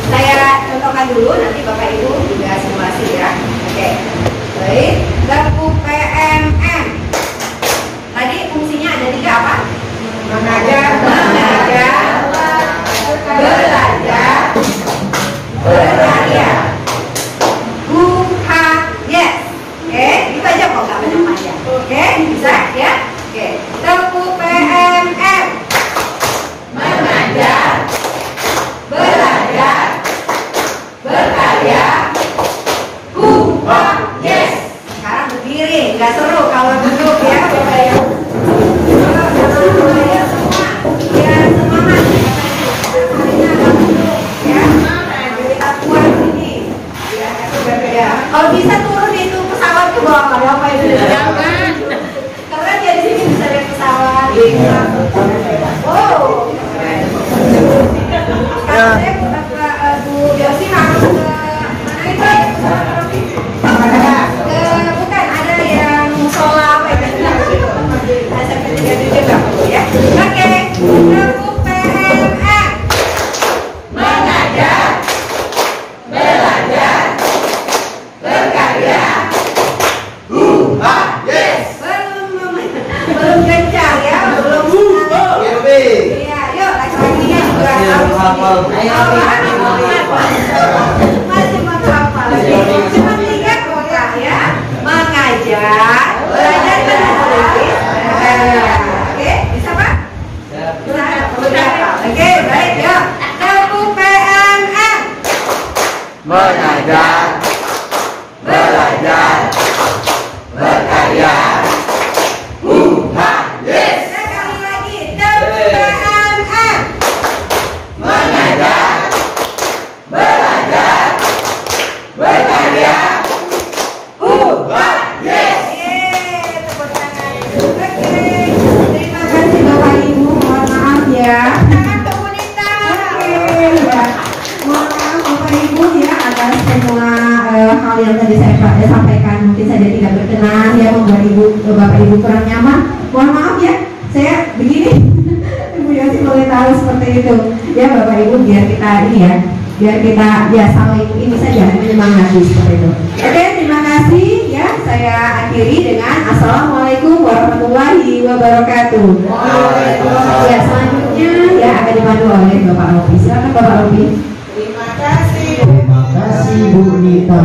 saya contohkan dulu, nanti Bapak Ibu juga simulasi ya. Oke, baik. Tepuk PNM. Tadi fungsinya ada 3 apa? Mengajar, belajar, berkarya. Yes. Oke, itu aja kok, nggak banyak-banyak. Oke, bisa ya. Oke, tepuk PNM. Mengajar, belajar, berkarya. Yes. Sekarang berdiri, nggak seru kalau duduk ya Bapak Ibu. Semuanya semua, biar semangat. Ya, kita kuat ini. Ya, kalau bisa turun itu pesawat ke bawah, apa itu? Jangan. Karena dia di sini bisa lihat pesawat. Oh. Sekarang saya Bu Yosi harus ke mana itu? Bukan, ada yang musola apa ya? Saya ketiga juga ya. Oke, tepuk PNM. Mengajar, belajar, berkarya. yang tadi saya sampaikan mungkin saja tidak berkenan ya, membuat bapak ibu kurang nyaman, mohon maaf ya, saya begini. Ibu Yosi boleh tahu seperti itu ya bapak ibu, biar kita ini ya, biar kita ya saling ini saja menyemangati seperti itu. Oke, terima kasih ya, saya akhiri dengan assalamualaikum warahmatullahi wabarakatuh. Ya, selanjutnya ya akan dipandu oleh Bapak Robi. Silakan Bapak Robi. Terima kasih. Terima kasih Bu Nita.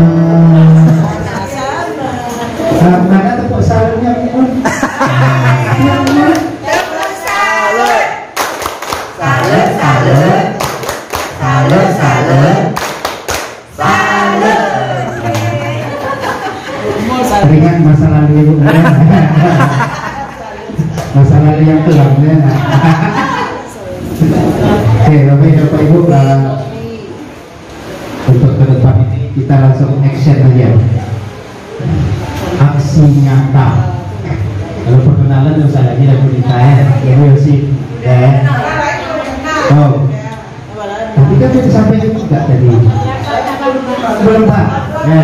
Mana tepuk salutnya pun? Teringat masa lalu ibu, masa lalu yang kelam ya. Oke, Bapak Ibu, untuk ke depan ini kita langsung action aja. Aksi nyata. Kalau perkenalan usah lagi lagu ditanya, ya sih. Oh, tapi kan sudah sampai juga tadi. Belum Pak. Ya.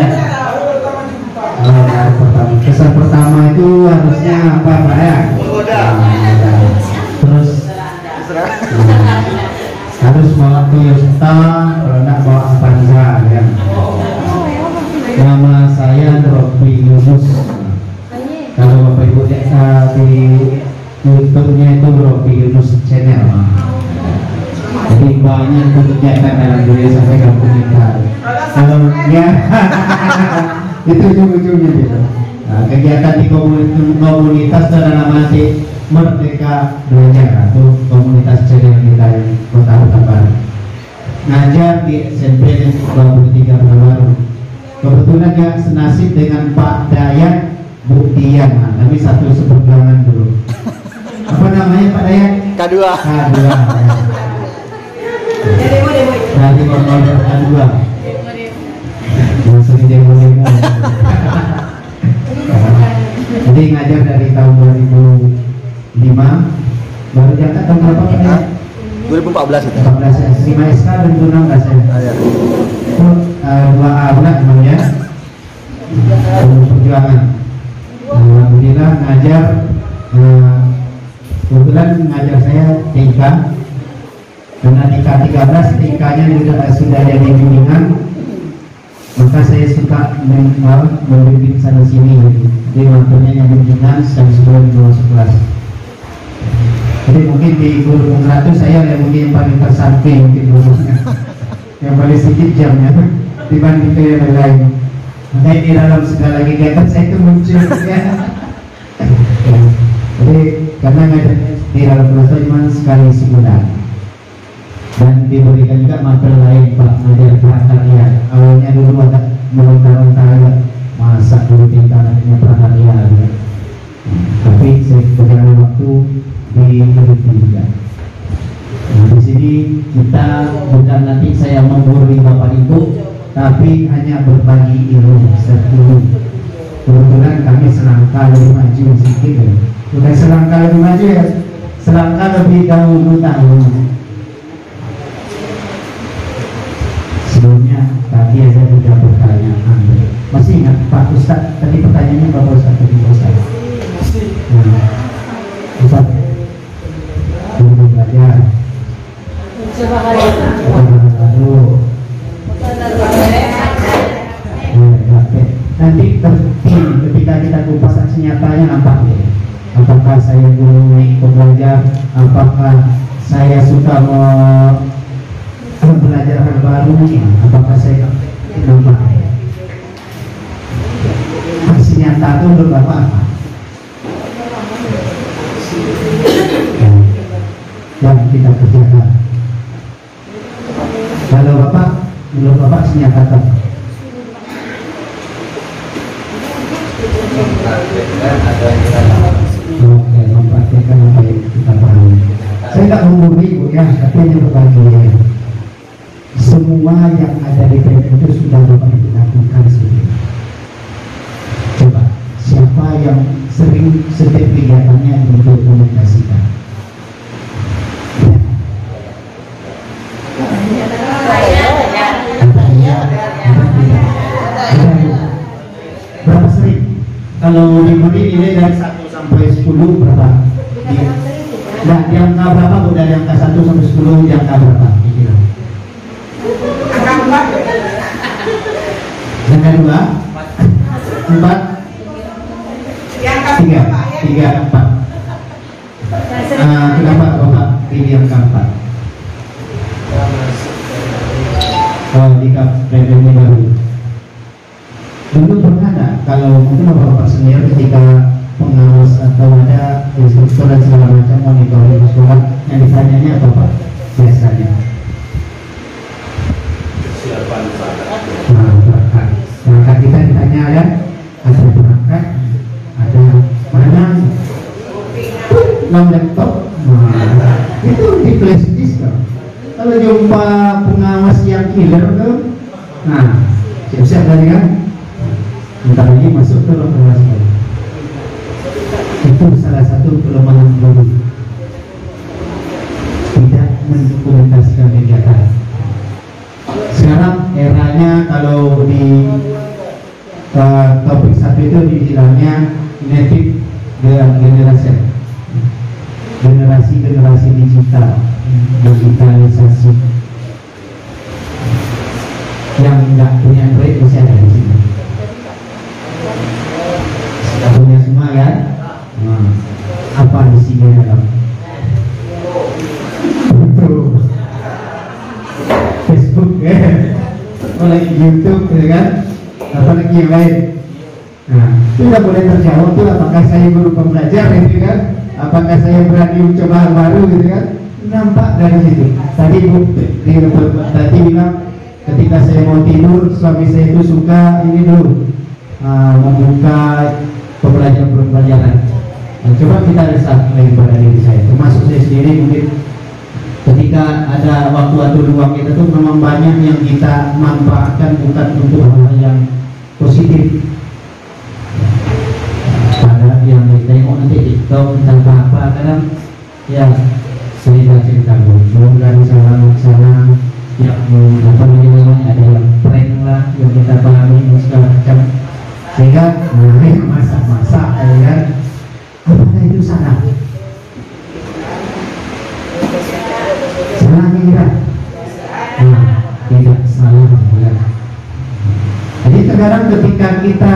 Kesan pertama itu harusnya apa Pak ya? Terus harus bawa Toyota, kalau enggak bawa Avanza ya. Nama saya Robi Yunus. Kalau Bapak Ibu lihat di YouTube-nya itu Robi Yunus Channel. Jadi banyak kegiatan dalam dunia sampai kampung kita. Kalau ya itu ujung-ujungnya gitu. Nah, kegiatan di komunitas dalam masih Merdeka Belajar atau komunitas channel kita yang Kota Baru. Ngajar di SMP 23 Baru. Kebetulan ya senasib dengan Pak Dayat Bu Dian. Nah, kami satu sebergangan dulu. Apa namanya Pak Dayat? K2. K2. Nanti nomor K2. Masuk demo-demo. Jadi ngajar dari tahun 2005, baru diangkat tahun berapa Pak? 2014 itu. 14 ya, 5 SK dan 2016 ya. Itu 2A bulan namanya. Perjuangan. Alhamdulillah ngajar. Kebetulan ngajar saya TK. Karena TK 13, TK-nya sudah ada bimbingan. Maka saya suka membimbing sana sini, jadi waktunya yang bimbingan sebelum masuk kelas. Jadi mungkin di guru pemberatu saya yang mungkin yang paling tersamping mungkin gurunya, yang paling sedikit jamnya dibanding ke yang lain. Makanya di dalam segala kegiatan saya itu muncul ya. Jadi karena ngajarnya di dalam kelas cuma sekali sebulan. Dan diberikan juga materi lain Pak, ngajar prakarya. Awalnya dulu ada meronta-ronta masa dulu kita namanya prakarya ya. Tapi saya berjalan waktu diberikan juga. Nah, di sini kita bukan nanti saya menggurui Bapak Ibu, tapi hanya berbagi ilmu sepuluh. Kebetulan kami selangkah lebih maju sedikit ya. Bukan selangkah lebih maju ya, selangkah lebih dahulu tahun. Sebelumnya tadi saya sudah pertanyaan. Masih ingat Pak Ustadz tadi pertanyaannya Bapak Ustadz tadi Ustadz. Ustadz dulu belajar. Nanti ketika kita kupas aksi nyatanya nampak ya. Apakah saya dulu belajar, apakah saya suka belajar hal baru, apakah saya nampak aksi nyata itu untuk Bapak apa? Yang kita kerjakan. Kalau Bapak, menurut Bapak aksi nyata apa? Oke, mempraktikkan apa yang kita pahami. Saya tidak menggurui Bu ya, tapi hanya berbagi. Semua yang ada di PMK itu sudah Bapak Ibu lakukan sendiri. Coba, siapa yang sering setiap kegiatannya didokumentasikan? Kalau diberi nilai dari 1 sampai 10 berapa? Nah, di angka berapa Bu? Dari angka 1 sampai 10 di angka berapa? Kira-kira. Angka 2? 4? 3, 4. Kenapa Bapak pilih angka 4? Oh, di KPM baru. Dulu pernah ada, kalau mungkin Bapak senior ketika pengawas atau ada instruktur dan segala macam monitoring sekolah yang ditanyanya apa Pak biasanya? Kesiapan Perangkat. Perangkat kita ditanya ada perangkat, ada mana laptop, itu di flash disk kan. Kalau jumpa pengawas yang killer tuh, nah siap-siap tadi kan, bentar lagi masuk ke ruang kelas. Itu salah satu kelemahan guru, tidak mendokumentasikan kegiatan. Sekarang eranya kalau di topik 1 itu dibilangnya native generasi digital, digitalisasi. Yang tidak punya Android masih ada di sini. Sudah punya semua kan? Nah, apa isinya dalam? Facebook ya, apalagi YouTube ya kan, apalagi yang lain. Nah, itu tidak boleh terjawab tuh, apakah saya guru pembelajar gitu kan, apakah saya berani mencoba hal baru gitu kan. Nampak dari situ. Tadi Bu tadi bilang ketika saya mau tidur, suami saya itu suka ini dulu membuka pembelajaran. Nah, coba kita riset lagi pada diri saya, termasuk saya sendiri mungkin. Ketika ada waktu-waktu luang kita tuh memang banyak yang kita manfaatkan bukan untuk hal yang positif. Ada yang ditengok nanti TikTok tentang apa, kadang ya cerita bocor dari sana yang apa namanya ada yang prank lah yang kita pahami segala macam, sehingga masak-masak ya kan, apakah itu salah? Salah kira? Tidak salah ya. Jadi terkadang ketika kita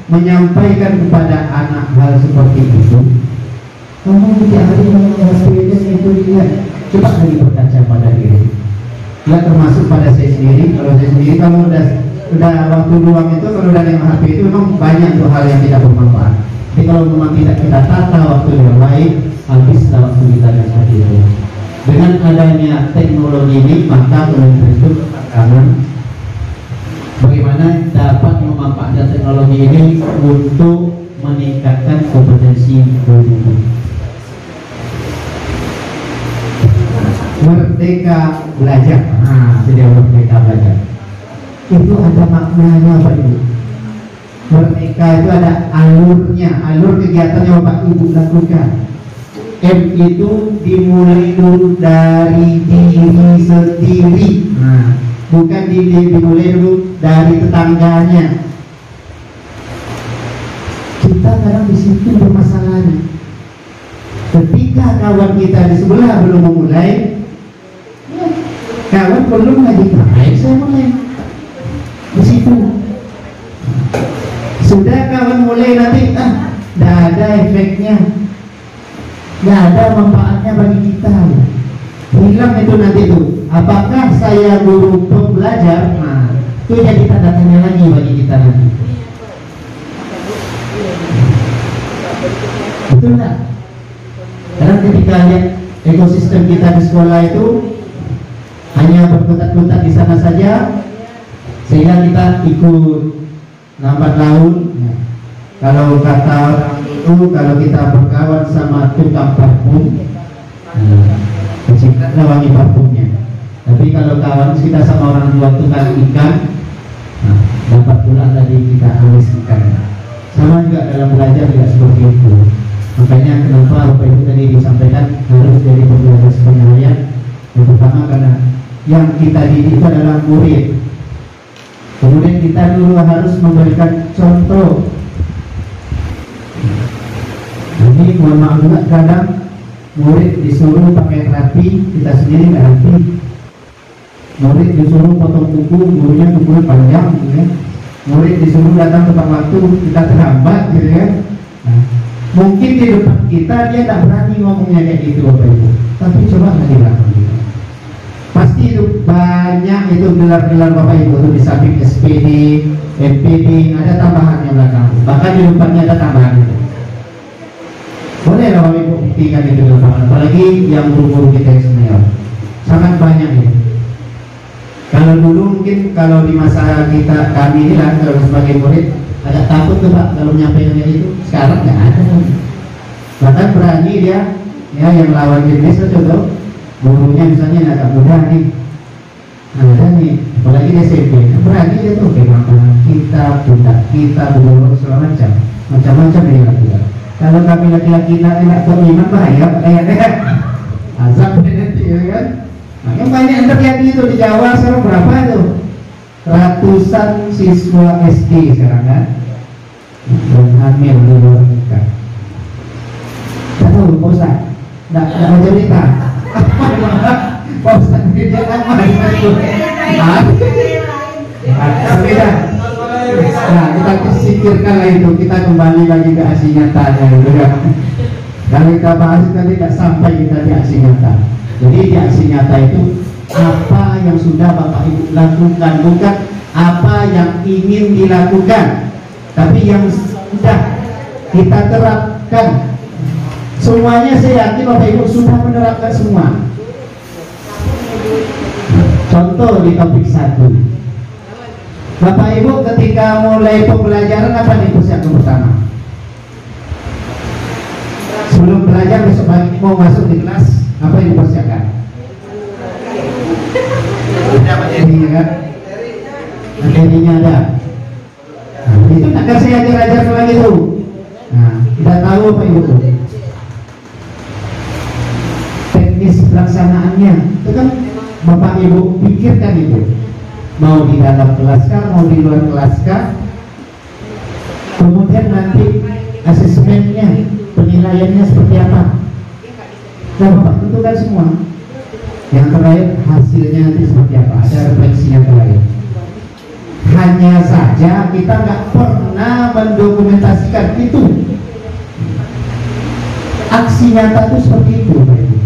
menyampaikan kepada anak hal seperti itu, kamu tidak harus menghapuskan itu dia. Coba lagi berkaca pada diri. Ya termasuk pada saya sendiri. Kalau saya sendiri, kalau udah waktu luang itu, kalau udah yang HP itu memang banyak tuh hal yang tidak bermanfaat. Tapi kalau memang tidak kita tata waktu yang baik, habislah waktu kita seperti itu. Dengan adanya teknologi ini, maka untuk kangen bagaimana dapat memanfaatkan teknologi ini untuk meningkatkan kompetensi guru. Merdeka belajar, tidak merdeka belajar. Itu ada maknanya Bapak Ibu. Merdeka itu ada alurnya, alur kegiatan yang Bapak Ibu lakukan. M itu dimulai dulu dari diri sendiri, bukan dimulai dulu dari tetangganya. Kita kadang di situ bermasalahnya. Ketika kawan kita di sebelah belum memulai, kawan belum lagi baik, saya mulai di situ. Sudah kawan mulai nanti, tidak ada efeknya, tidak ada manfaatnya bagi kita. Hilang itu nanti tuh. Apakah saya guru pembelajar? Nah, itu jadi tanda tanya lagi bagi kita nanti. Betul tak? Karena ketika lihat ekosistem kita di sekolah itu hanya berkutat-kutat di sana saja, sehingga kita ikut lambat laun. Kalau kata orang itu, kalau kita berkawan sama tukang parfum, kita wangi parfumnya. Tapi kalau kawan kita sama orang tua tukang ikan, dapat pula tadi kita amis ikan. Sama juga dalam belajar juga seperti itu. Makanya kenapa Bapak Ibu tadi disampaikan harus jadi pembelajar sebenarnya. Yang pertama karena yang kita didik itu adalah murid. Kemudian kita dulu harus memberikan contoh. kadang murid disuruh pakai rapi, kita sendiri nggak rapi. Murid disuruh potong kuku, gurunya kukunya panjang, gitu ya. Murid disuruh datang tepat waktu, kita terlambat, gitu ya. Nah, mungkin di depan kita dia tak berani ngomongnya kayak gitu, Bapak Ibu. Tapi coba nanti belakang kita. Pasti itu banyak itu gelar-gelar Bapak Ibu itu di samping SPD, MPD, ada tambahannya belakang. Bahkan di depannya ada tambahan itu. Boleh lah Bapak Ibu buktikan itu di lapangan, apalagi yang guru-guru kita yang senior. Sangat banyak itu. Kalau dulu mungkin kalau di masa kita kami ini lah kalau sebagai murid agak takut tuh Pak kalau menyampaikan itu. Sekarang nggak ada. Bahkan berani dia, ya yang lawan jenis itu contoh gurunya misalnya agak muda nih, ada nih, apalagi di SMP, berani dia tuh makanan kita, pundak kita, burung segala macam dia lakukan. Kalau kami laki-laki nak beriman bahaya, kayak azab nanti ya kan. Nah, yang banyak yang terjadi itu di Jawa sekarang berapa tuh? Ratusan siswa SD sekarang kan, dan hamil di luar nikah. Tidak tahu Pak Ustaz, tidak mau cerita. Pak Ustaz dia apa? Beda. Nah, kita singkirkanlah itu, kita kembali lagi ke aksi nyatanya, gitu kan? Kalau kita bahas nanti tidak sampai kita di aksi nyata. Jadi di aksi nyata itu apa yang sudah Bapak Ibu lakukan, bukan apa yang ingin dilakukan, tapi yang sudah kita terapkan. Semuanya saya yakin Bapak Ibu sudah menerapkan semua. Contoh di topik 1, Bapak Ibu ketika mulai pembelajaran apa nih persiapan pertama? Sebelum belajar besok pagi mau masuk di kelas, apa yang dipersiapkan? Materinya kan? Materinya ada. Nah, itu akan saya ajar lagi tuh. Nah, kita tahu Bapak Ibu tuh teknis pelaksanaannya itu kan Bapak Ibu pikirkan itu. Mau di dalam kelas kah, mau di luar kelas kah, kemudian nanti asesmennya, penilaiannya seperti apa, nah Bapak tentukan semua. Yang terakhir hasilnya nanti seperti apa, ada refleksinya terakhir. Hanya saja kita nggak pernah mendokumentasikan itu. Aksi nyata itu seperti itu Bapak Ibu.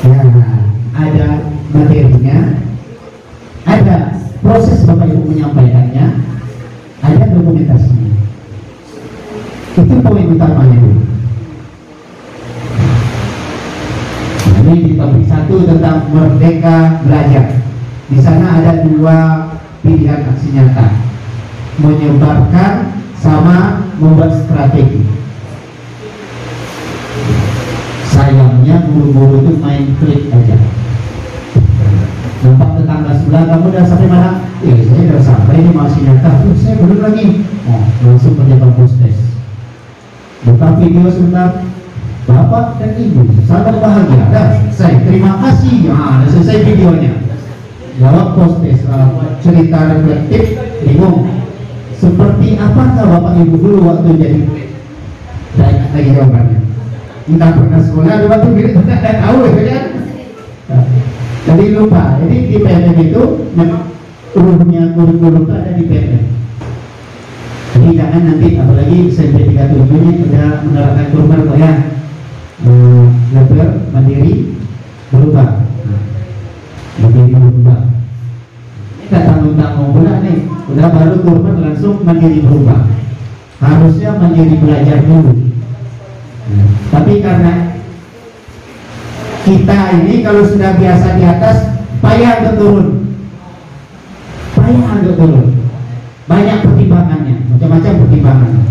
Nah, ada materinya, ada proses Bapak Ibu menyampaikannya, ada dokumentasinya. Itu poin utamanya dulu. Ini di topik 1 tentang merdeka belajar. Di sana ada 2 pilihan aksi nyata, menyebarkan sama membuat strategi. Sayangnya guru-guru itu main klik aja. Nampak tetangga sebelah, kamu udah sampai mana? Saya udah sampai, ini masih nyata. Saya belum lagi. Oh, langsung penjabat postes. Buka video sebentar. Bapak dan Ibu sangat bahagia. Saya terima kasih. Nah, selesai videonya. Jawab postes, cerita reflektif, bingung. Seperti apakah Bapak Ibu dulu waktu jadi? Saya ingat lagi jawabannya. Entah pernah sekolah, ada waktu gitu, tidak tahu ya. Jadi lupa. Jadi di PNM itu urutnya guru-guru itu ada di PNM. Jadi jangan nanti apalagi SMP 37 ini sudah menerapkan kurban kok ya. Lebar, mandiri, berubah. Mandiri berubah. Ini tak tanggung-tanggung pula nih. Udah baru kurban langsung mandiri berubah. Harusnya mandiri belajar dulu. Tapi karena kita ini kalau sudah biasa di atas, payah untuk turun. Payah untuk turun. Banyak pertimbangannya, macam-macam pertimbangannya.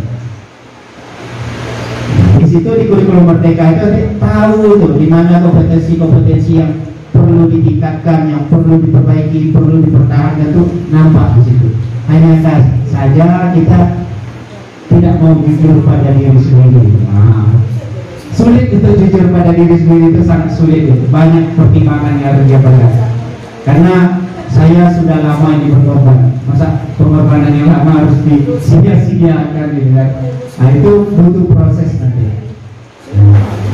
Di situ di kurikulum merdeka itu tahu tuh di mana kompetensi-kompetensi yang perlu ditingkatkan, yang perlu diperbaiki, perlu dipertahankan tuh nampak di situ. Hanya saja kita tidak mau jujur pada diri sendiri. Sulit itu jujur pada diri sendiri, itu sangat sulit itu. Banyak pertimbangan yang harus dia pegang. Karena saya sudah lama ini berkorban. Masa pengorbanan yang lama harus disia-siakan gitu kan. Nah itu butuh proses nanti.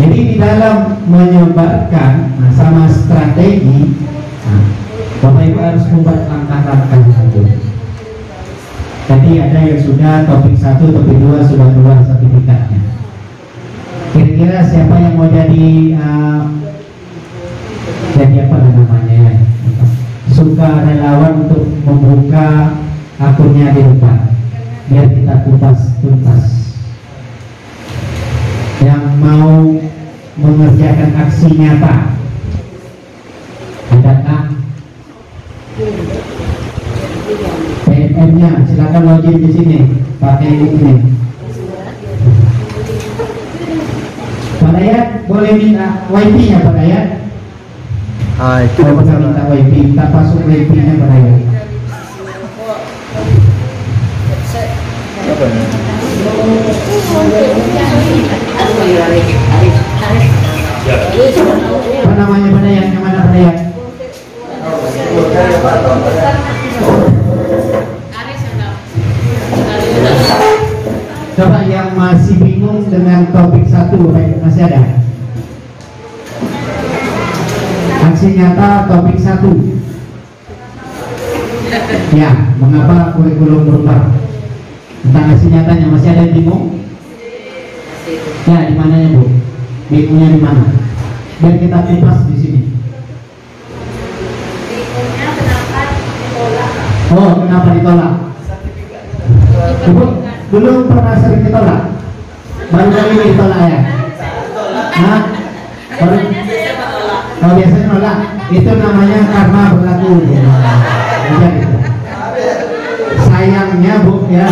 Jadi di dalam menyebarkan sama strategi, Bapak Ibu harus membuat langkah-langkah itu. Jadi ada yang sudah topik 1, topik 2 sudah keluar sertifikatnya. Kira-kira siapa yang mau jadi apa namanya ya? Suka relawan untuk membuka akunnya di depan, biar kita kupas tuntas. Yang mau mengerjakan aksi nyata, adakah? PNM-nya silakan login di sini, pakai ini. Pak Dayat boleh minta WiFi-nya Pak Dayat? Itu Kalau kita minta WiFi, kita pasuk WiFi-nya Pak Dayat. Apa namanya Pak Dayat? Yang mana Pak Dayat? Coba yang masih bingung dengan topik 1, masih ada? Aksi nyata topik 1. Ya, mengapa kurikulum berubah? Tentang aksi nyatanya masih ada yang bingung? Ya, di mananya Bu? Bingungnya di mana? Biar kita kupas di sini. Oh, kenapa ditolak? Ibu belum pernah sering ditolak? Baru kali ini ditolak ya? Hah? Baru? Oh, biasanya nolak. Itu namanya karma berlaku. Sayangnya Bu ya,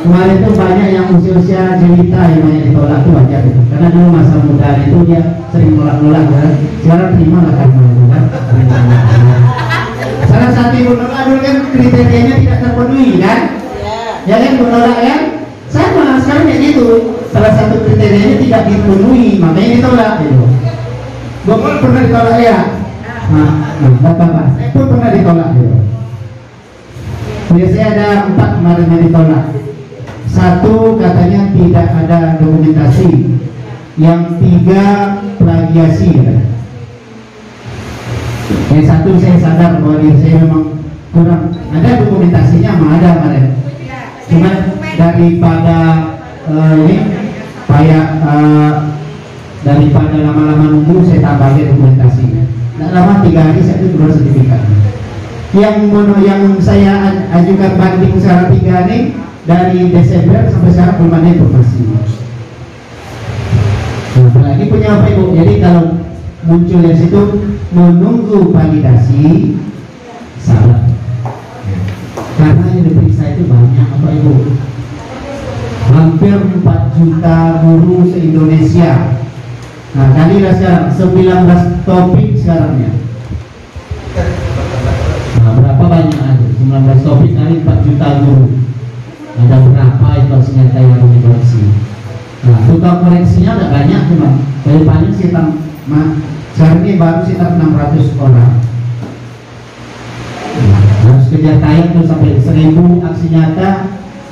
kemarin itu banyak yang usia-usia jelita yang banyak ditolak itu wajar itu. Karena dulu masa muda itu dia sering nolak-nolak kan. Sekarang terima lah karma itu kan. Salah satu ibu nolak dulu kan kriterianya tidak terpenuhi kan? Ya kan ibu nolak kan? Sama sekarang kayak gitu. Salah satu kriterianya tidak dipenuhi, makanya ditolak gitu. Gue pun pernah ditolak ya. Bapak, saya pun pernah ditolak gitu. Biasanya ada 4 kemarin yang ditolak. 1 katanya tidak ada dokumentasi. Yang 3 plagiasi ya. Yang 1 saya sadar bahwa diri saya memang kurang. Ada dokumentasinya mah ada kemarin. Cuma daripada ini kayak daripada lama-lama nunggu saya tambahin dokumentasinya. Tidak lama 3 hari saya itu keluar sertifikat. Yang saya ajukan banding secara 3 ini dari Desember sampai sekarang belum ada informasi. Nah, apalagi punya apa Ibu? Jadi kalau muncul dari situ menunggu validasi salah. Karena yang diperiksa itu banyak apa Ibu? Hampir 4 juta guru se-Indonesia. Nah, kalilah sekarang 19 topik sekarangnya. Nah, berapa banyak ada? 19 topik kali 4 juta guru. Ada berapa itu ternyata yang dikoreksi? Nah, tukang koreksinya tidak banyak cuma paling sekitar sekarang ini baru sekitar 600 orang. Nah, harus kejar tayang tuh sampai 1000 aksi nyata,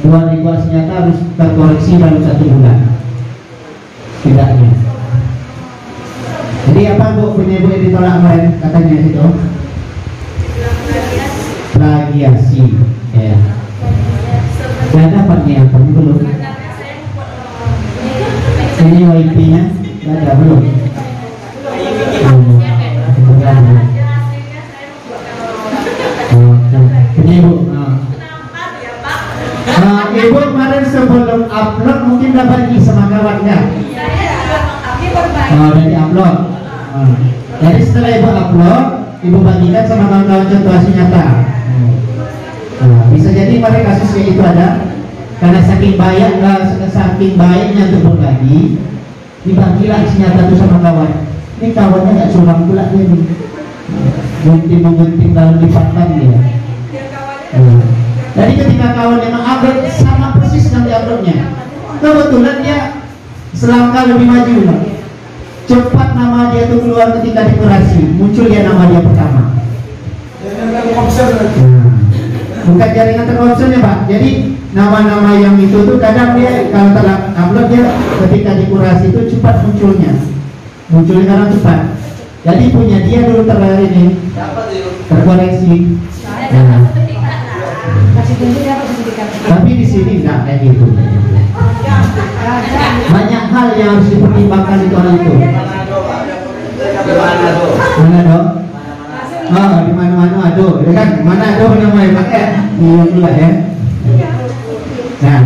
2000 aksi nyata harus terkoreksi dalam 1 bulan. Tidaknya. Jadi apa Bu punya Ibu yang ditolak kemarin katanya itu? Plagiasi. Ya. Sudah dapat nih apa belum? Ini WiFi-nya ada belum? Punya Ibu. Ibu kemarin sebelum upload mungkin udah bagi sama kawannya. Udah di-upload. Jadi setelah Ibu upload, Ibu bagikan sama kawan-kawan contoh aksi nyata. Bisa jadi pada kasus kayak itu ada, karena saking baiknya untuk berbagi, dibagilah aksi nyata itu sama kawan. Ini kawannya nggak curang pula dia nih, gunting dalam lipatan dia. Jadi ketika kawan yang upload sama persis yang di-uploadnya, kebetulan dia selangkah lebih maju lah. Cepat nama dia itu keluar ketika dikurasi, muncul dia nama dia pertama. Bukan jaringan teroption ya Pak. Jadi nama-nama yang itu tuh kadang dia kalau telah upload dia ketika dikurasi itu cepat munculnya. munculnya karena cepat. Jadi punya dia dulu terkoreksi. Nah. Tapi di sini enggak kayak gitu. Banyak hal yang harus dipertimbangkan itu hal itu. Mana dong? Oh, di mana-mana aduh, ya kan? Mana aduh namanya pakai? Iya pula ya. Nah,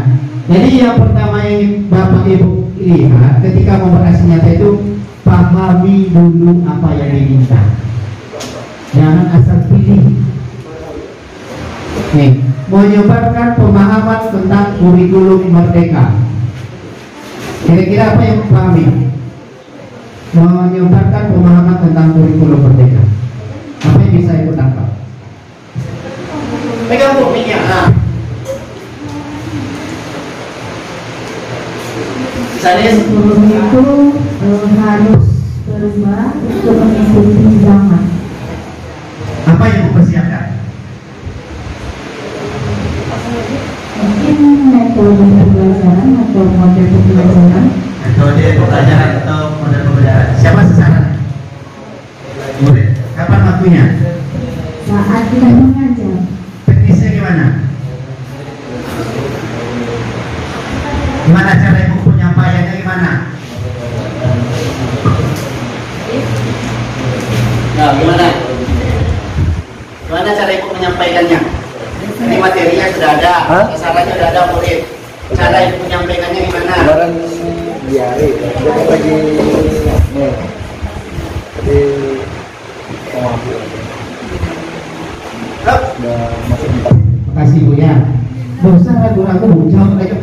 jadi yang pertama yang Bapak Ibu lihat ketika membahas nyata itu, pahami dulu apa yang diminta. Jangan asal pilih. Nih, menyebarkan pemahaman tentang kurikulum merdeka. Kira-kira apa yang dipahami? Menyebarkan pemahaman tentang kurikulum merdeka. Apa yang bisa ibu tangkap? Pegang buktinya. Kurikulum itu harus berubah untuk mengikuti zaman. Apa yang dipersiapkan? Mungkin metode pembelajaran atau model pembelajaran. Metode pembelajaran atau model pembelajaran. Siapa sasaran? Murid. Kapan waktunya? Saat kita mengajar. Teknisnya gimana? Gimana cara ibu penyampaiannya gimana? Nah, gimana? Gimana cara ibu menyampaikannya? Ini materinya sudah ada, sasarannya sudah ada murid. Cara ibu menyampaikannya gimana? Barang diare, jadi bagi di Terima kasih Bu ya. Gak usah ragu-ragu, jawab aja.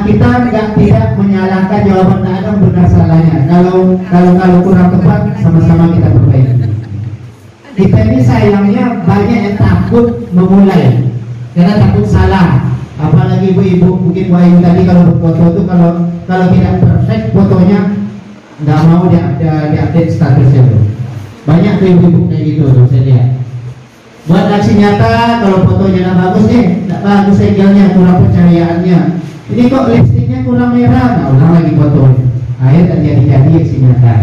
Kita tidak menyalahkan jawaban Anda benar salahnya. Kalau kurang tepat, sama-sama kita perbaiki. Kita ini sayangnya banyak yang takut memulai karena takut salah. Apalagi ibu-ibu, mungkin Bu Ayu tadi kalau berfoto itu kalau tidak perfect fotonya nggak mau diupdate statusnya tuh. Banyak tuh ibu-ibu kayak gitu tuh saya lihat. Buat aksi nyata kalau fotonya nggak bagus nih, nggak bagus angle-nya, kurang pencahayaannya. Ini kok lipstiknya kurang merah, nah ulang lagi foto. Akhirnya terjadi aksi nyata.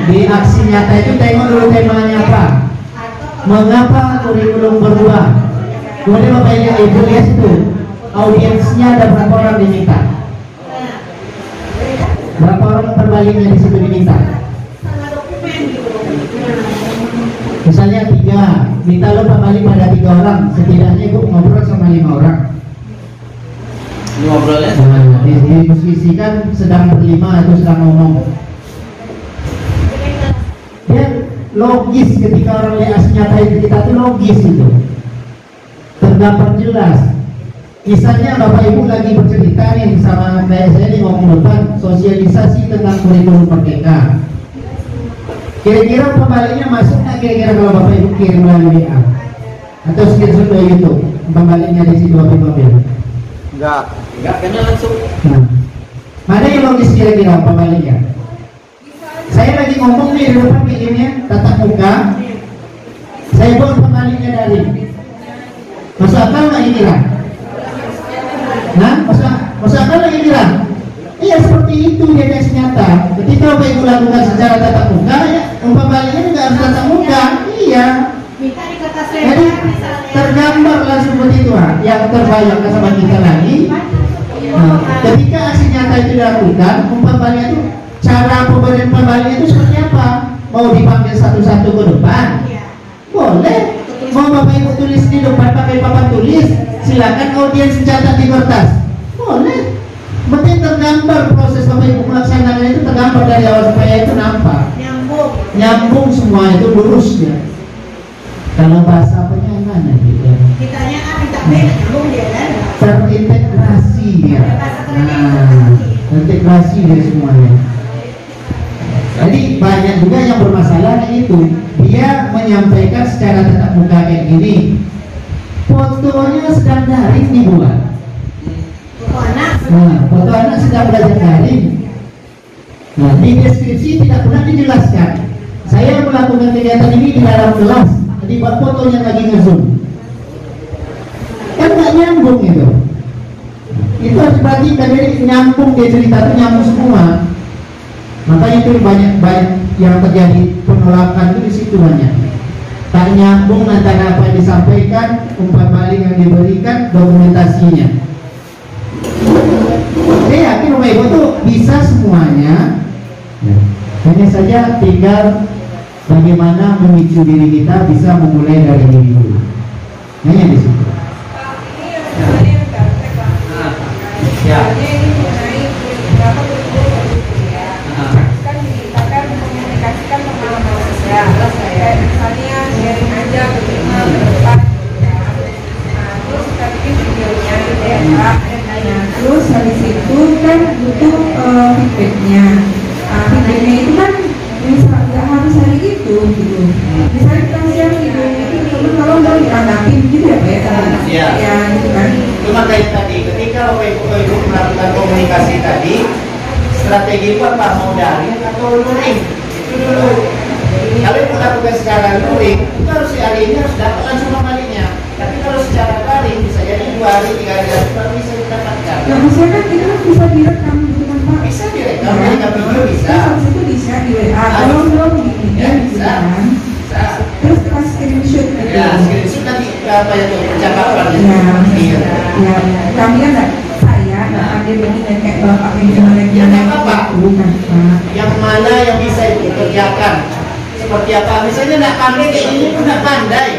Di aksi nyata itu tengok dulu temanya apa. Mengapa kurikulum berubah? Kemudian Bapak Ibu lihat itu audiensnya ada berapa orang diminta? Berapa orang terbaliknya di situ diminta? Misalnya 3, minta lo balik pada 3 orang, setidaknya ibu ngobrol sama 5 orang. Ngobrolnya? Nah, didiskusikan sedang berlima atau sedang ngomong. Dia logis ketika orang lihat nyata itu kita tuh logis itu, terdapat jelas. Misalnya Bapak Ibu lagi bercerita nih sama saya nih ngomong depan sosialisasi tentang kurikulum merdeka. Kira-kira pembaliknya masuk nggak kira-kira kalau Bapak Ibu kirim melalui WA atau screenshot dari YouTube pembaliknya di situ Bapak Ibu? enggak Kena langsung. Nah, mana yang logis kira-kira pembaliknya? Saya lagi ngomong nih di depan kirimnya tatap muka, saya buat pembaliknya dari. Masuk akal nggak ini kira? Nah, masuk akal nggak ini kira? Iya seperti itu dia tes nyata. Ketika Bapak Ibu lakukan secara tatap muka, ya pembaliknya juga harus tatap muka. Iya. Jadi tergambar langsung begitu yang terbayang sama kita lagi. Nah, ketika aksi nyata itu dilakukan, pembaliknya itu cara pemberian pembaliknya itu seperti apa? Mau dipanggil satu-satu ke depan? Boleh. Mau Bapak Ibu tulis di depan pakai papan tulis, silakan audiens catat di kertas. Boleh. Penting tergambar proses Bapak Ibu melaksanakan itu tergambar dari awal supaya itu nampak. Nyambung semua itu lurusnya. Kalau bahasa apanya mana gitu? Kitanya kan minta nyambung dia kan? Terintegrasi dia. Nah, terintegrasi dia semuanya. Jadi banyak juga yang bermasalah itu. Dia menyampaikan secara tatap muka kayak gini. Fotonya sedang daring dibuat. Nah, foto anak sedang belajar daring. Nah, di deskripsi tidak pernah dijelaskan. Saya melakukan kegiatan ini di dalam kelas. Jadi buat fotonya lagi ngezoom. Kan nggak nyambung itu. Itu harus diperhatikan, jadi nyambung dia cerita itu nyambung semua. Makanya itu banyak yang terjadi penolakan itu di situ banyak. Tak nyambung antara apa yang disampaikan, umpan balik yang diberikan, dokumentasinya. Saya yakin Bapak Ibu tuh bisa semuanya. Hanya saja tinggal bagaimana memicu diri kita bisa memulai dari diri dulu. Hanya di situ. Ya. Misalnya sharing aja bagaimana ke depan, terus kita bikin videonya gitu ya Kak. Terus habis itu kan butuh feedbacknya. Feedbacknya itu kan misal nggak harus hari itu gitu. Misalnya kita share videonya itu teman kalau mau ditanggapin gitu ya Pak ya, ya gitu kan. Cuma kayak tadi, ketika Bapak Ibu melakukan komunikasi tadi, strategi itu apa? Mau daring atau luring? Itu dulu. Kalau ibu lakukan secara luring, itu harus hari ini harus dapatkan semua baliknya. Tapi kalau secara daring bisa jadi 2 hari, 3 hari lagi baru bisa didapatkan. Nah, maksudnya kan itu kan bisa direkam gitu kan Pak? Bisa direkam, direkam video bisa. Terus itu bisa di WA, kalau belum begini Ya, gitu bisa. kan. Bisa. Terus kita screenshot gitu. Ya, screenshot nanti apa ya tuh percakapan. Ya, ya, kami kan saya nggak ada begini kayak bapak yang gimana Ya, nggak apa-apa. bukan Pak. Yang mana yang bisa ibu kerjakan? Seperti apa? Misalnya nak pandai kayak ini pun nak pandai.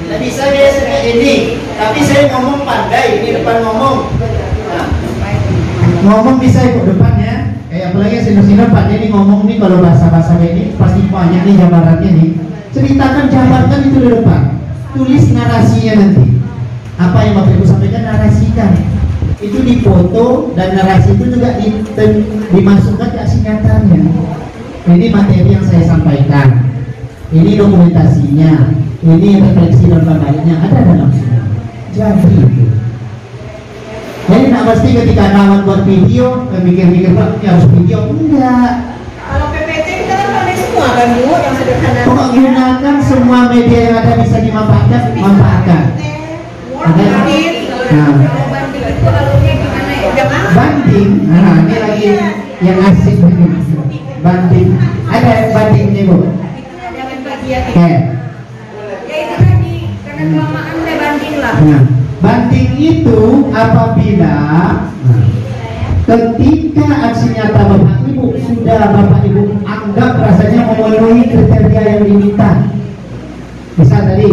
Nggak bisa biasa kayak ini. Tapi saya ngomong pandai, ini depan ngomong. Nah, Ngomong bisa ibu depannya. Kayak apalagi senior-senior Pak ini ngomong nih, kalau bahasa-bahasa kayak ini pasti banyak nih jabarannya nih. Ceritakan, jabarkan itu di depan. Tulis narasinya nanti. Apa yang Bapak Ibu sampaikan, narasikan. Itu difoto dan narasi itu juga dimasukkan ke aksi nyatanya. Ini materi yang saya sampaikan. Ini dokumentasinya. Ini refleksi dan baliknya ada dalam semua. Jadi itu. Jadi tidak pasti ketika kawan buat video, mikir-mikir Pak, ini harus video. Enggak. Kalau PPT kita kan pakai semua kan Bu, yang sederhana. Pokok gunakan semua media yang ada bisa dimanfaatkan, manfaatkan. Banding, nah ini lagi yang asik ini. Banding, ada bandingnya Bu. Oke. Ya itu tadi, karena kelamaan saya banding lah. Nah, banding itu apabila ketika aksi nyata Bapak Ibu sudah Bapak Ibu anggap rasanya memenuhi kriteria yang diminta. Misal tadi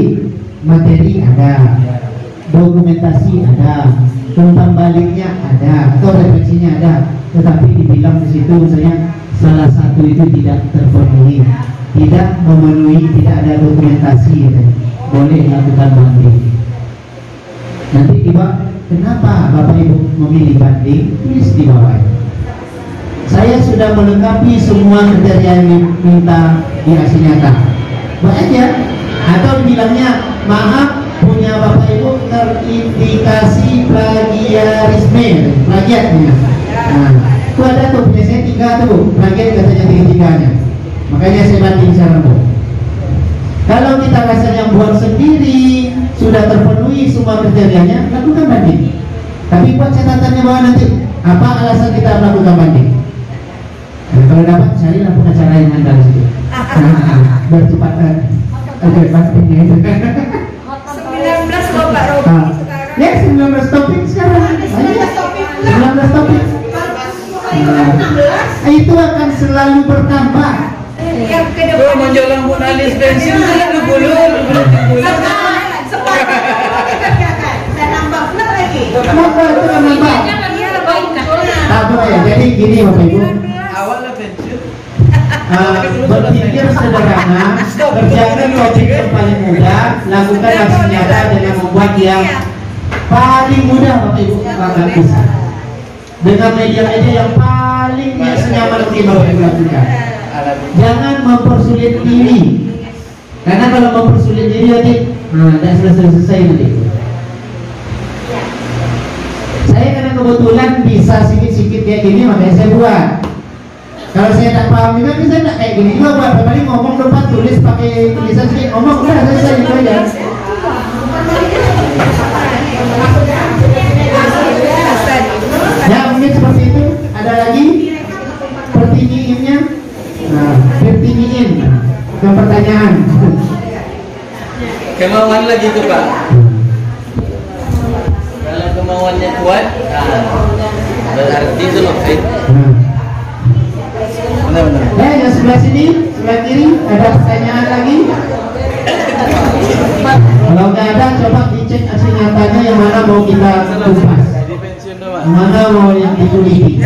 materi ada, dokumentasi ada, umpan baliknya ada, atau refleksinya ada, tetapi dibilang di situ misalnya salah satu itu tidak terpenuhi, tidak memenuhi, tidak ada dokumentasi, boleh lakukan banding. Nanti tiba, kenapa Bapak Ibu memilih banding? Tulis di bawah. Saya sudah melengkapi semua kriteria yang diminta di aksi nyata. Buat aja. Atau bilangnya, maaf, punya Bapak Ibu terindikasi plagiarisme, plagiatnya. Nah, itu ada tuh, punya saya 3 tuh, plagiat katanya 3-3-nya. Makanya saya banding sekarang tuh. Kalau kita rasanya buat sendiri, sudah terpenuhi semua kriterianya, lakukan banding. Tapi buat catatannya bahwa nanti apa alasan kita melakukan banding. Nah, kalau dapat carilah pengacara yang handal situ. Biar cepat oke, bandingnya itu. 19 loh Pak Robi sekarang. Ya, 19 topik sekarang. 19 topik. Itu akan selalu bertambah. Yang ke depan menjual lampu nalis bensin itu dulu. saya nambah pula lagi. Kenapa itu nambah? Iya baikkan. Apa ya? Jadi gini Bapak Ibu, Awalnya bensin. berpikir sederhana, kerjakan logik yang paling mudah, lakukan aksi nyata dengan membuat yang paling mudah Bapak Ibu akan bisa. Dengan media-media yang paling senyaman untuk Bapak Ibu lakukan. Jangan mempersulit diri, karena kalau mempersulit diri nanti, tidak selesai nanti. Saya karena kebetulan bisa sikit-sikit kayak gini, makanya saya buat. Kalau saya tak paham juga, saya tak kayak gini juga buat. Paling ngomong depan, tulis pakai tulisan sedikit, ngomong udah selesai itu aja. Ya mungkin seperti itu. Ada lagi pertinyiannya? pertanyaan. Kemauan lagi tuh Pak. Kalau kemauannya kuat, berarti itu lebih. Benar-benar. Yang sebelah sini, sebelah kiri, ada pertanyaan lagi? Kalau nggak ada, coba dicek aksi nyatanya yang mana mau kita kupas, mana mau yang diteliti.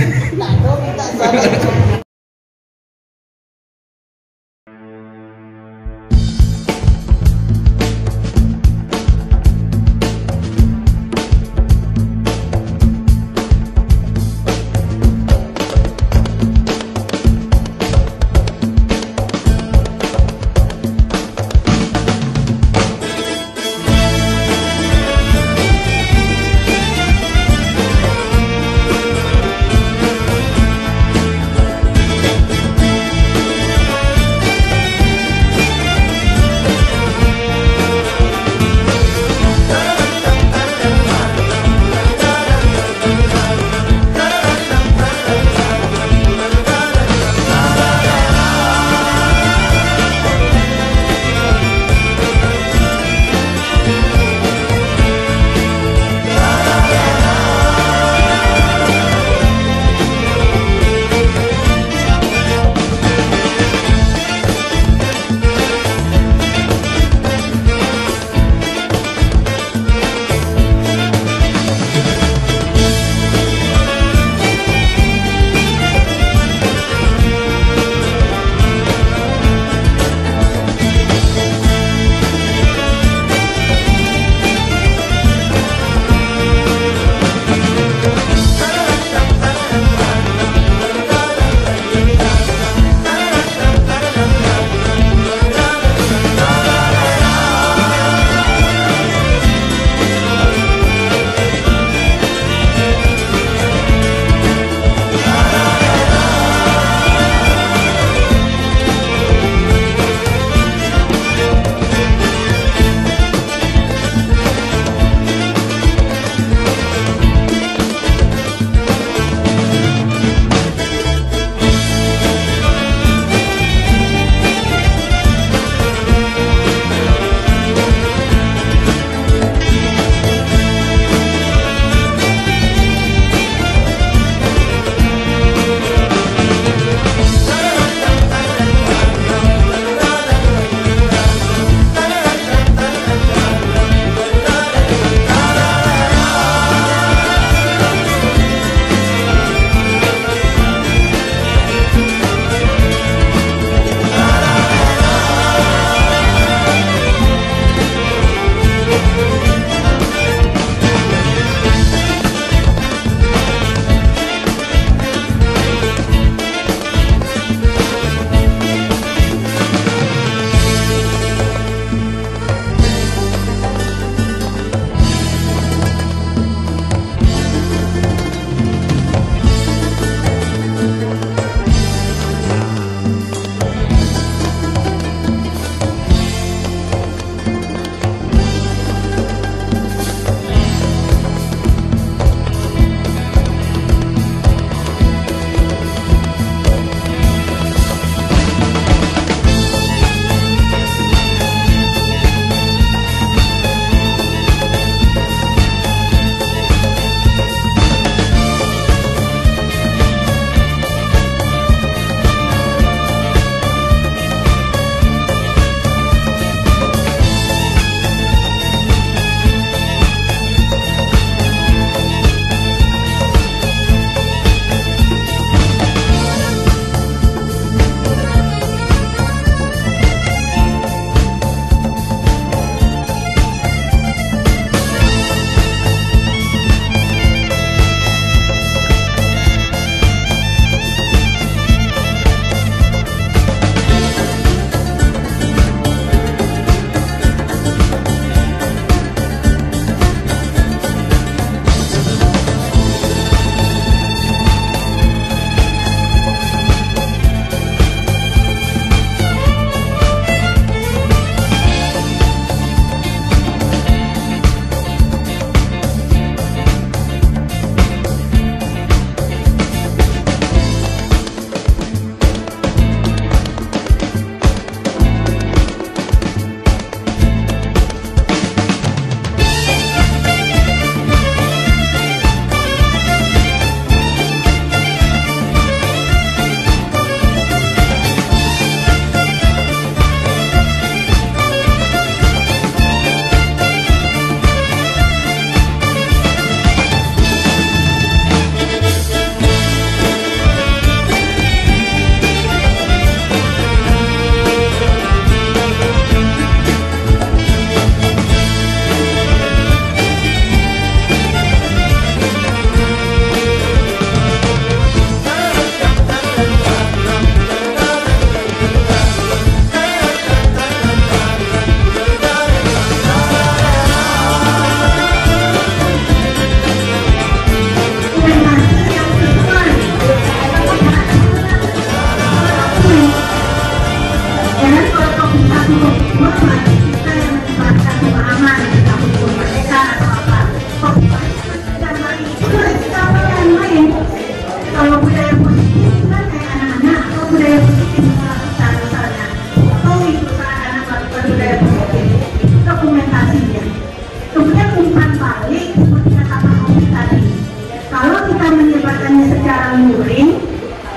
secara luring,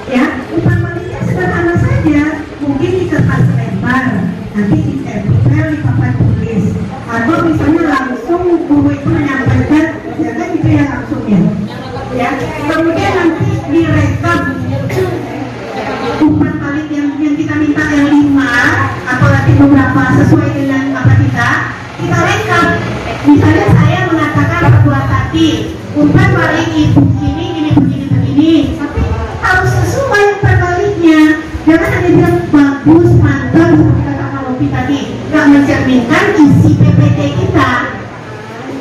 ya umpan baliknya sederhana saja, mungkin di kertas lembar, nanti ditempel di papan tulis, atau misalnya langsung guru itu menyampaikan, ya kan itu ya langsungnya, ya. Kemudian nanti direkam umpan balik yang kita minta yang 5 atau nanti beberapa sesuai dengan apa kita rekam. Misalnya saya mengatakan berdua tadi umpan balik ibu ini begini, tapi harus sesuai umpan baliknya. Jangan hanya bilang bagus, mantap seperti kata Kalopi tadi, nggak mencerminkan isi PPT kita.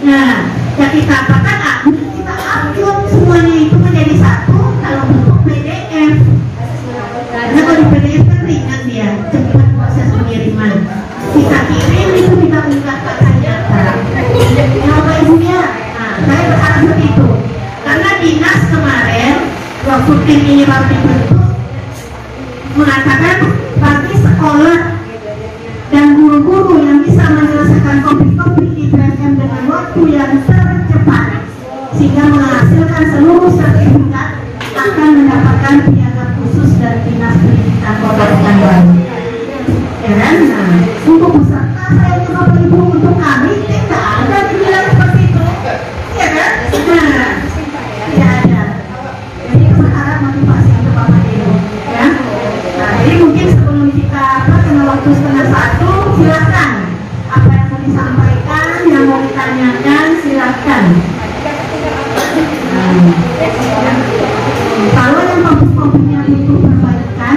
Nah, yang kita katakan kita upload semuanya itu menjadi satu kalau bentuk PDF. Karena kalau di PDF kan ringan dia, cepat proses pengiriman. Kita kirim itu kita unggah ke saya. Bapak Ibu ya, saya berharap seperti itu. Karena dinas kemarin waktu tim ini baru dibentuk mengatakan bagi sekolah dan guru-guru yang bisa menyelesaikan topik-topik di PSM dengan waktu yang tercepat sehingga menghasilkan seluruh sertifikat akan mendapatkan piagam khusus dari Dinas Pendidikan Kota Pekanbaru. Ya kan? Nah, untuk peserta saya juga Bapak Ibu, untuk kami tidak ada dibilang seperti itu, ya kan? Nah, tidak ada. Jadi berharap motivasi untuk Bapak Ibu, ya. Nah, jadi mungkin sebelum kita karena waktu 1:30, silakan apa yang mau disampaikan, yang mau ditanyakan, silakan. Kalau yang topik-topiknya butuh perbaikan,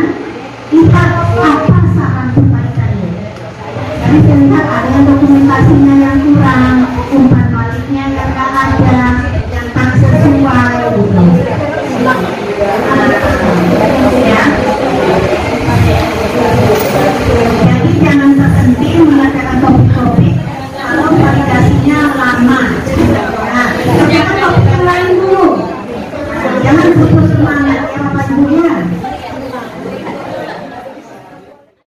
lihat apa saran perbaikannya. Jadi saya lihat ada yang dokumen